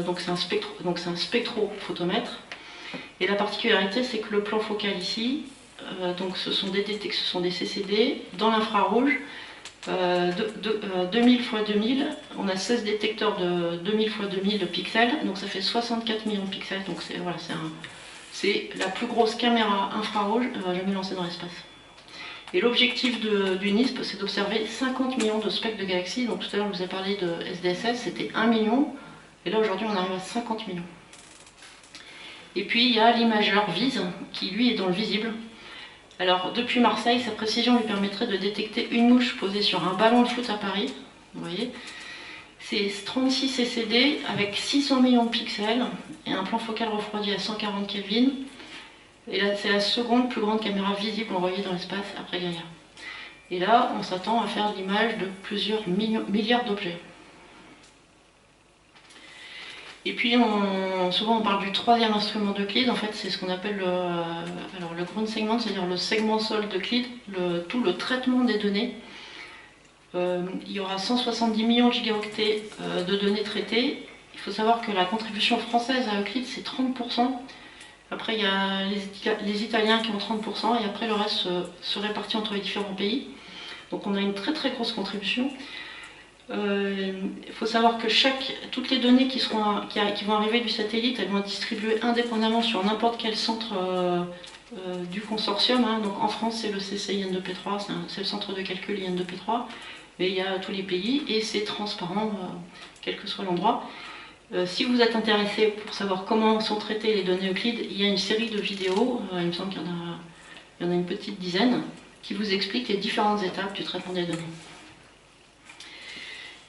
donc c'est un spectrophotomètre. Et la particularité, c'est que le plan focal ici, donc ce sont des CCD dans l'infrarouge, 2000 x 2000, on a 16 détecteurs de 2000 x 2000 pixels, donc ça fait 64 millions de pixels, donc c'est la plus grosse caméra infrarouge jamais lancée dans l'espace. Et l'objectif du NISP, c'est d'observer 50 millions de spectres de galaxies. Donc tout à l'heure, je vous ai parlé de SDSS, c'était 1 million, et là aujourd'hui on arrive à 50 millions. Et puis il y a l'imageur VIS, qui lui est dans le visible. Alors depuis Marseille, sa précision lui permettrait de détecter une mouche posée sur un ballon de foot à Paris. Vous voyez, c'est 36 CCD avec 600 millions de pixels et un plan focal refroidi à 140 Kelvin. Et là, c'est la seconde plus grande caméra visible envoyée dans l'espace après Gaïa. Et là, on s'attend à faire l'image de plusieurs milliards d'objets. Et puis, souvent on parle du 3e instrument d'Euclide. En fait, c'est ce qu'on appelle le ground segment, c'est-à-dire le segment sol d'Euclide, tout le traitement des données. Il y aura 170 millions de gigaoctets de données traitées. Il faut savoir que la contribution française à Euclide, c'est 30%. Après, il y a les Italiens qui ont 30%, et après le reste se répartit entre les différents pays. Donc on a une très très grosse contribution. Il faut savoir que toutes les données qui vont arriver du satellite, elles vont être distribuées indépendamment sur n'importe quel centre du consortium. Hein. Donc en France, c'est le CCI N2P3, c'est le centre de calcul IN2P3, mais il y a tous les pays, et c'est transparent, quel que soit l'endroit. Si vous êtes intéressé pour savoir comment sont traitées les données Euclide, il y a une série de vidéos, il me semble qu'il y en a Il y en a une petite dizaine qui vous expliquent les différentes étapes du traitement des données.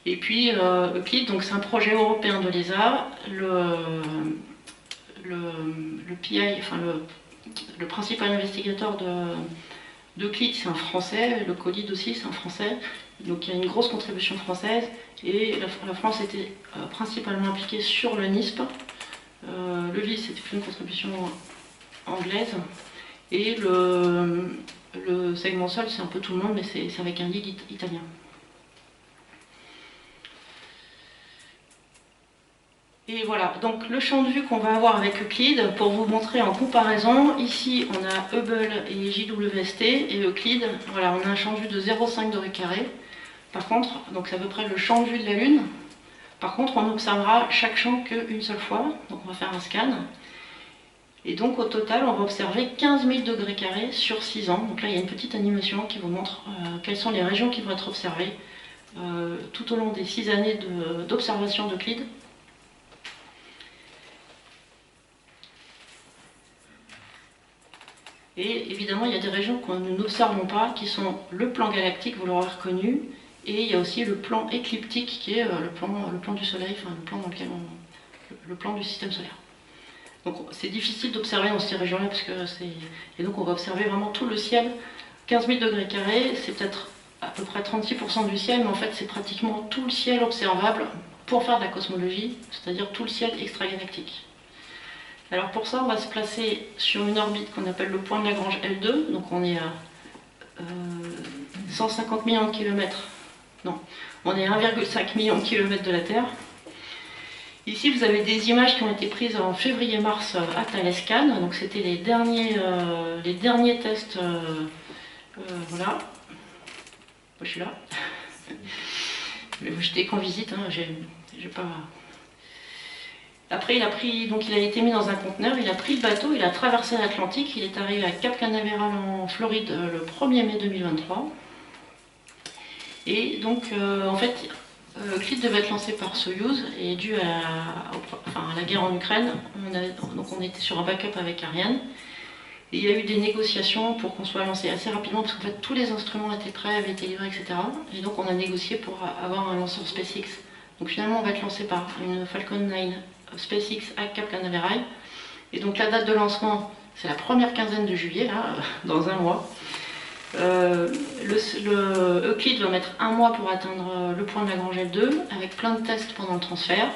Et puis Euclid, donc c'est un projet européen de l'ESA. Le PI, enfin le principal investigateur d'Euclid, c'est un Français, le COLID aussi, c'est un Français. Donc il y a une grosse contribution française, et la France était principalement impliquée sur le NISP. Le LIS, c'était plus une contribution anglaise. Et le segment seul, c'est un peu tout le monde, mais c'est avec un lead italien. Et voilà, donc le champ de vue qu'on va avoir avec Euclid, pour vous montrer en comparaison, ici on a Hubble et JWST, et Euclid, voilà, on a un champ de vue de 0,5 degrés carrés. Par contre, donc c'est à peu près le champ de vue de la Lune. Par contre, on observera chaque champ qu'une seule fois, donc on va faire un scan. Et donc au total, on va observer 15 000 degrés carrés sur 6 ans. Donc là, il y a une petite animation qui vous montre quelles sont les régions qui vont être observées tout au long des 6 années d'observation d'Euclid. Et évidemment, il y a des régions que nous n'observons pas, qui sont le plan galactique, vous l'aurez reconnu, et il y a aussi le plan écliptique, qui est le plan du Soleil, enfin le plan du système solaire. Donc c'est difficile d'observer dans ces régions-là, parce que c'est... Et donc on va observer vraiment tout le ciel. 15 000 degrés carrés, c'est peut-être à peu près 36% du ciel, mais en fait c'est pratiquement tout le ciel observable pour faire de la cosmologie, c'est-à-dire tout le ciel extragalactique. Alors pour ça, on va se placer sur une orbite qu'on appelle le point de Lagrange L2, donc on est à 150 millions de kilomètres, non, on est à 1,5 million de kilomètres de la Terre. Ici, vous avez des images qui ont été prises en février-mars à Thalescan, donc c'était les derniers tests, voilà. Moi je suis là. J'étais qu'en visite, hein, j'ai pas... Après, il a été mis dans un conteneur, il a pris le bateau, il a traversé l'Atlantique, il est arrivé à Cap Canaveral en Floride le 1er mai 2023. Et donc, en fait, Euclid devait être lancé par Soyouz, et dû à la guerre en Ukraine, on était sur un backup avec Ariane. Et il y a eu des négociations pour qu'on soit lancé assez rapidement, parce qu'en fait, tous les instruments étaient prêts, avaient été livrés, etc. Et donc, on a négocié pour avoir un lanceur SpaceX. Donc finalement, on va être lancé par une Falcon 9 SpaceX à Cap Canaveral. Et donc la date de lancement, c'est la première quinzaine de juillet, là, dans un mois. Euclid va mettre un mois pour atteindre le point de Lagrange L2, avec plein de tests pendant le transfert.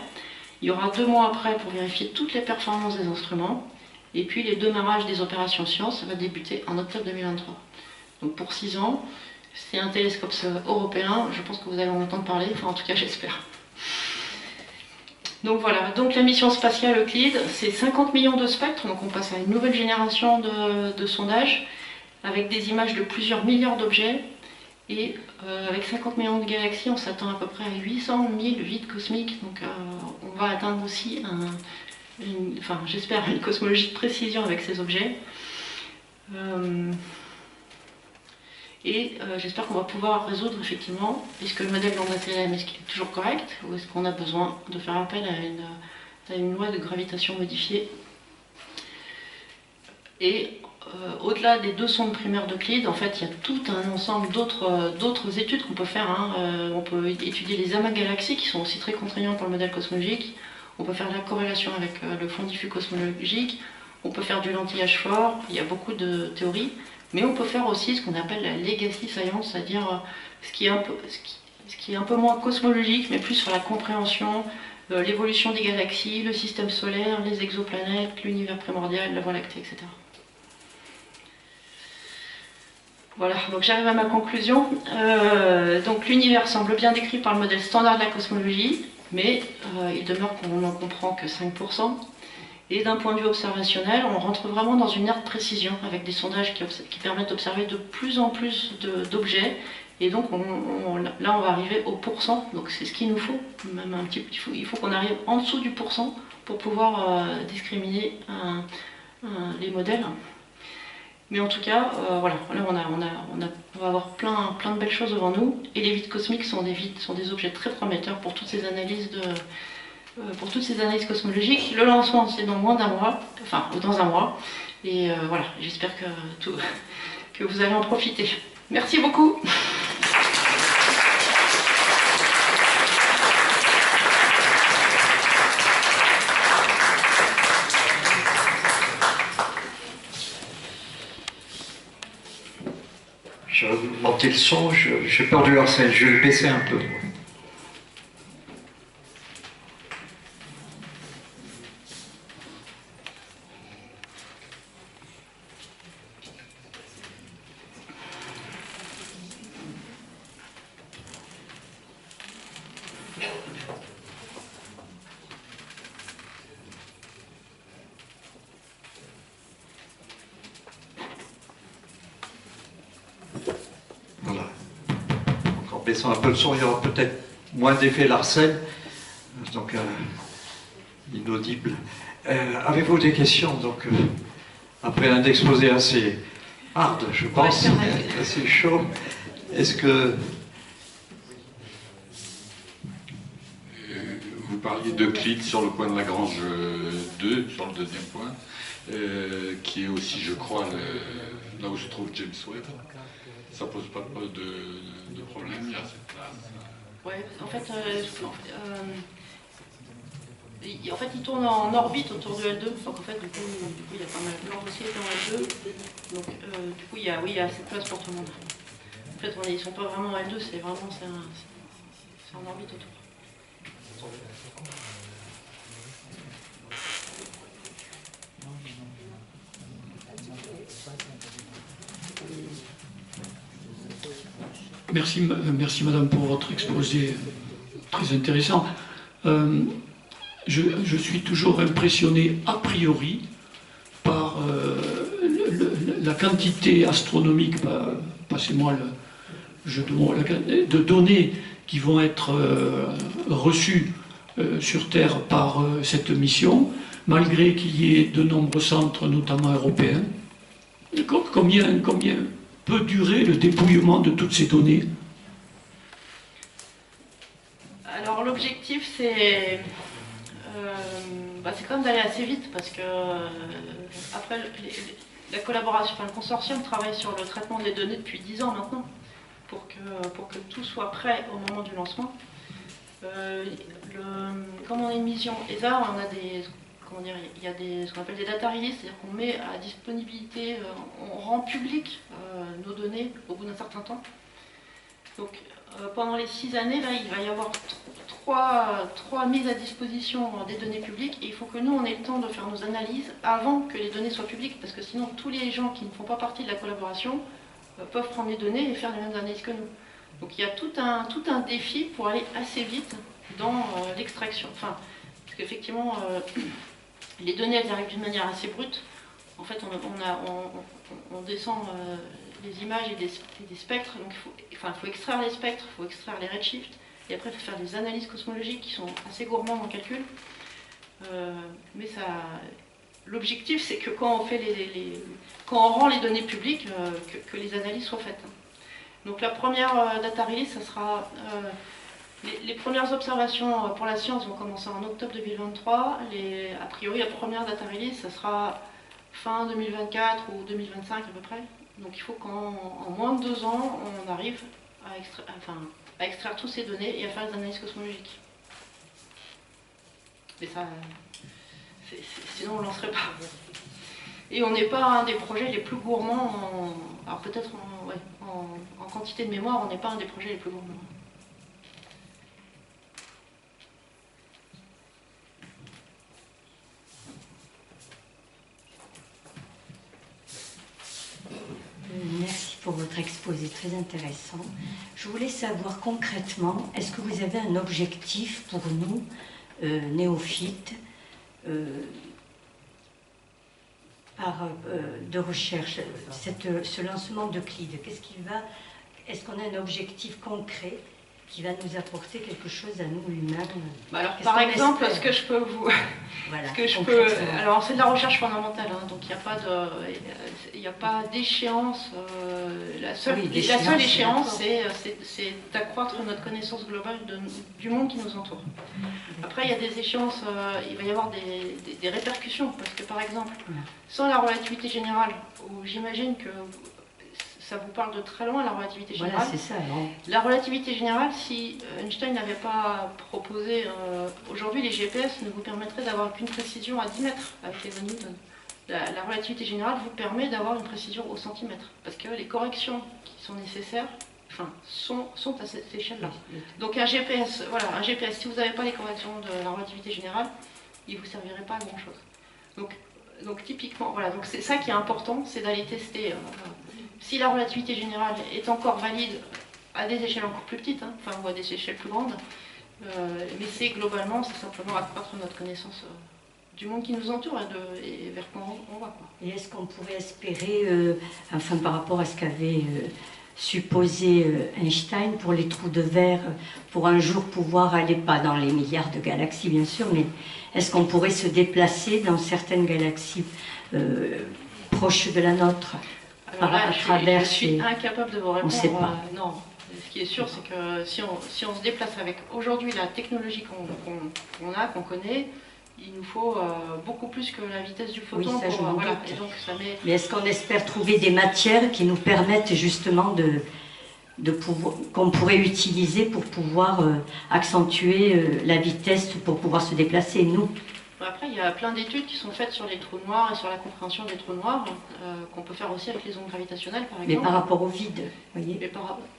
Il y aura 2 mois après pour vérifier toutes les performances des instruments. Et puis les démarrages des opérations sciences, ça va débuter en octobre 2023. Donc pour 6 ans, c'est un télescope européen, je pense que vous allez en entendre parler, enfin en tout cas j'espère. Donc voilà, donc la mission spatiale Euclid, c'est 50 millions de spectres, donc on passe à une nouvelle génération de sondages, avec des images de plusieurs milliards d'objets, et avec 50 millions de galaxies, on s'attend à peu près à 800 000 vides cosmiques, donc on va atteindre aussi j'espère une cosmologie de précision avec ces objets. Et j'espère qu'on va pouvoir résoudre effectivement, est-ce que le modèle Lambda-CDM est toujours correct, ou est-ce qu'on a besoin de faire appel à une loi de gravitation modifiée. Et au-delà des 2 sondes primaires d'Euclid, en fait, il y a tout un ensemble d'autres études qu'on peut faire. On peut étudier les amas galaxies, qui sont aussi très contraignants pour le modèle cosmologique. On peut faire la corrélation avec le fond diffus cosmologique. On peut faire du lentillage fort. Il y a beaucoup de théories. Mais on peut faire aussi ce qu'on appelle la legacy science, c'est-à-dire ce qui est un peu moins cosmologique, mais plus sur la compréhension, l'évolution des galaxies, le système solaire, les exoplanètes, l'univers primordial, la Voie lactée, etc. Voilà, donc j'arrive à ma conclusion. Donc l'univers semble bien décrit par le modèle standard de la cosmologie, mais il demeure qu'on n'en comprend que 5%. Et d'un point de vue observationnel, on rentre vraiment dans une ère de précision, avec des sondages qui permettent d'observer de plus en plus d'objets. Et donc là, on va arriver au pourcent, donc c'est ce qu'il nous faut. Même il faut qu'on arrive en dessous du pourcent pour pouvoir discriminer les modèles. Mais en tout cas, voilà, là on va avoir plein de belles choses devant nous. Et les vides cosmiques sont des objets très prometteurs pour toutes ces analyses pour toutes ces analyses cosmologiques. Le lancement, c'est dans moins d'un mois, enfin, dans un mois. Et voilà, j'espère que vous allez en profiter. Merci beaucoup. Je vais vous monter le son, j'ai peur du harcèlement, je vais le baisser un peu. Voilà. Donc en baissant un peu le son, il y aura peut-être moins d'effet Larsen, donc inaudible. Avez-vous des questions? Donc, après un exposé assez hard, je pense, assez chaud, est-ce que... Vous parliez d'Euclide sur le point de Lagrange 2, sur le deuxième point, qui est aussi, je crois, là où se trouve James Webb. Ça pose pas de problème, il y a cette place. Ouais, en fait, il tourne en orbite autour de L2, donc en fait, du coup il y a pas mal de l'ordre aussi dans L2, donc du coup, il y a assez de place pour tout le monde. En fait, ils ne sont pas vraiment L2, c'est vraiment en orbite autour. Merci Madame pour votre exposé très intéressant. Je suis toujours impressionné a priori par la quantité astronomique, passez-moi le jeu de mots, de données qui vont être reçues sur Terre par cette mission, malgré qu'il y ait de nombreux centres, notamment européens. Combien peut durer le dépouillement de toutes ces données? Alors l'objectif c'est quand même d'aller assez vite parce que après la collaboration, le consortium travaille sur le traitement des données depuis 10 ans maintenant pour que tout soit prêt au moment du lancement. Comme on est une mission ESA, on a il y a ce qu'on appelle des data release, c'est-à-dire qu'on met à disponibilité, on rend public nos données au bout d'un certain temps. Donc pendant les 6 années, là, il va y avoir trois mises à disposition des données publiques et il faut que nous, on ait le temps de faire nos analyses avant que les données soient publiques, parce que sinon tous les gens qui ne font pas partie de la collaboration peuvent prendre les données et faire les mêmes analyses que nous. Donc il y a tout un défi pour aller assez vite dans l'extraction. Enfin, parce qu'effectivement, les données elles arrivent d'une manière assez brute. En fait, on descend les images et des spectres. Donc il faut extraire les spectres, il faut extraire les redshifts. Et après, il faut faire des analyses cosmologiques qui sont assez gourmandes en calcul. Mais l'objectif, c'est que quand on rend les données publiques, que les analyses soient faites. Donc la première data release, ça sera... Les premières observations pour la science vont commencer en octobre 2023. A priori, la première data release, ça sera fin 2024 ou 2025 à peu près. Donc il faut qu'en moins de 2 ans, on arrive à extraire toutes ces données et à faire les analyses cosmologiques. Mais ça, sinon on ne lancerait pas. Et on n'est pas un des projets les plus gourmands, alors peut-être en quantité de mémoire, on n'est pas un des projets les plus gourmands. Merci pour votre exposé très intéressant. Je voulais savoir concrètement, est-ce que vous avez un objectif pour nous, néophytes, de recherche, ce lancement d'Euclide? Est-ce qu'on a un objectif concret qui va nous apporter quelque chose à nous humains? Alors, par exemple, ce que je peux Voilà, Ce que je peux, concrètement. alors c'est de la recherche fondamentale, hein, donc il n'y a pas d'échéance. La seule Oui, d'échéance, échéance, d'accord. c'est d'accroître notre connaissance globale du monde qui nous entoure. Après, il y a des échéances, il va y avoir des répercussions, parce que par exemple, sans la relativité générale, où j'imagine que ça vous parle de très loin, la relativité générale. Voilà, c'est ça. Alors. La relativité générale, si Einstein n'avait pas proposé, aujourd'hui les GPS ne vous permettraient d'avoir qu'une précision à 10 mètres avec les Newton. La relativité générale vous permet d'avoir une précision au centimètre, parce que les corrections qui sont nécessaires sont à cette échelle-là. Donc un GPS, voilà, un GPS, si vous n'avez pas les corrections de la relativité générale, il ne vous servirait pas à grand-chose. Donc typiquement, voilà, donc c'est ça qui est important, c'est d'aller tester. Si la relativité générale est encore valide à des échelles encore plus petites, hein, ou à des échelles plus grandes, mais c'est globalement, c'est simplement accroître notre connaissance du monde qui nous entoure et vers quoi on va. Quoi. Et est-ce qu'on pourrait espérer, enfin par rapport à ce qu'avait supposé Einstein pour les trous de verre, pour un jour pouvoir aller, pas dans les milliards de galaxies bien sûr, mais est-ce qu'on pourrait se déplacer dans certaines galaxies proches de la nôtre? Alors là, je suis incapable de vous répondre. On ne sait pas. Non. Ce qui est sûr, c'est que si on se déplace avec aujourd'hui la technologie qu'on connaît, il nous faut beaucoup plus que la vitesse du photon. Oui, ça, pour, voilà. doute. Et donc, ça met... Mais est-ce qu'on espère trouver des matières qui nous permettent justement qu'on pourrait utiliser pour pouvoir accentuer la vitesse pour pouvoir se déplacer, nous? Après, il y a plein d'études qui sont faites sur les trous noirs et sur la compréhension des trous noirs, qu'on peut faire aussi avec les ondes gravitationnelles, par exemple. Mais par rapport au vide, vous voyez? Mais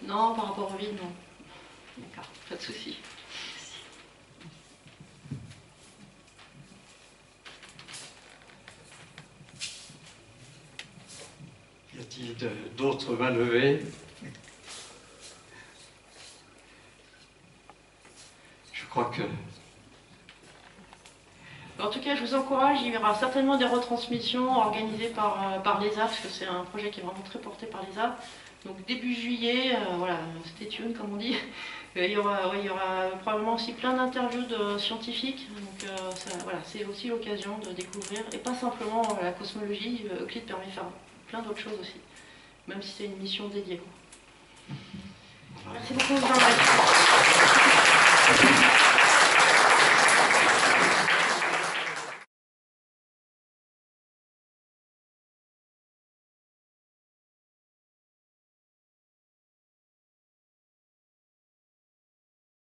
non, par rapport au vide, non. D'accord, pas de souci. Y a-t-il d'autres mains levées? Je crois que... En tout cas, je vous encourage, il y aura certainement des retransmissions organisées par l'ESA, parce que c'est un projet qui est vraiment très porté par l'ESA. Donc début juillet, voilà, stay tuned comme on dit. Il y aura probablement aussi plein d'interviews de scientifiques. Donc voilà, c'est aussi l'occasion de découvrir, et pas simplement la cosmologie, Euclide permet de faire plein d'autres choses aussi, même si c'est une mission dédiée. Merci beaucoup, Jean-Jacques.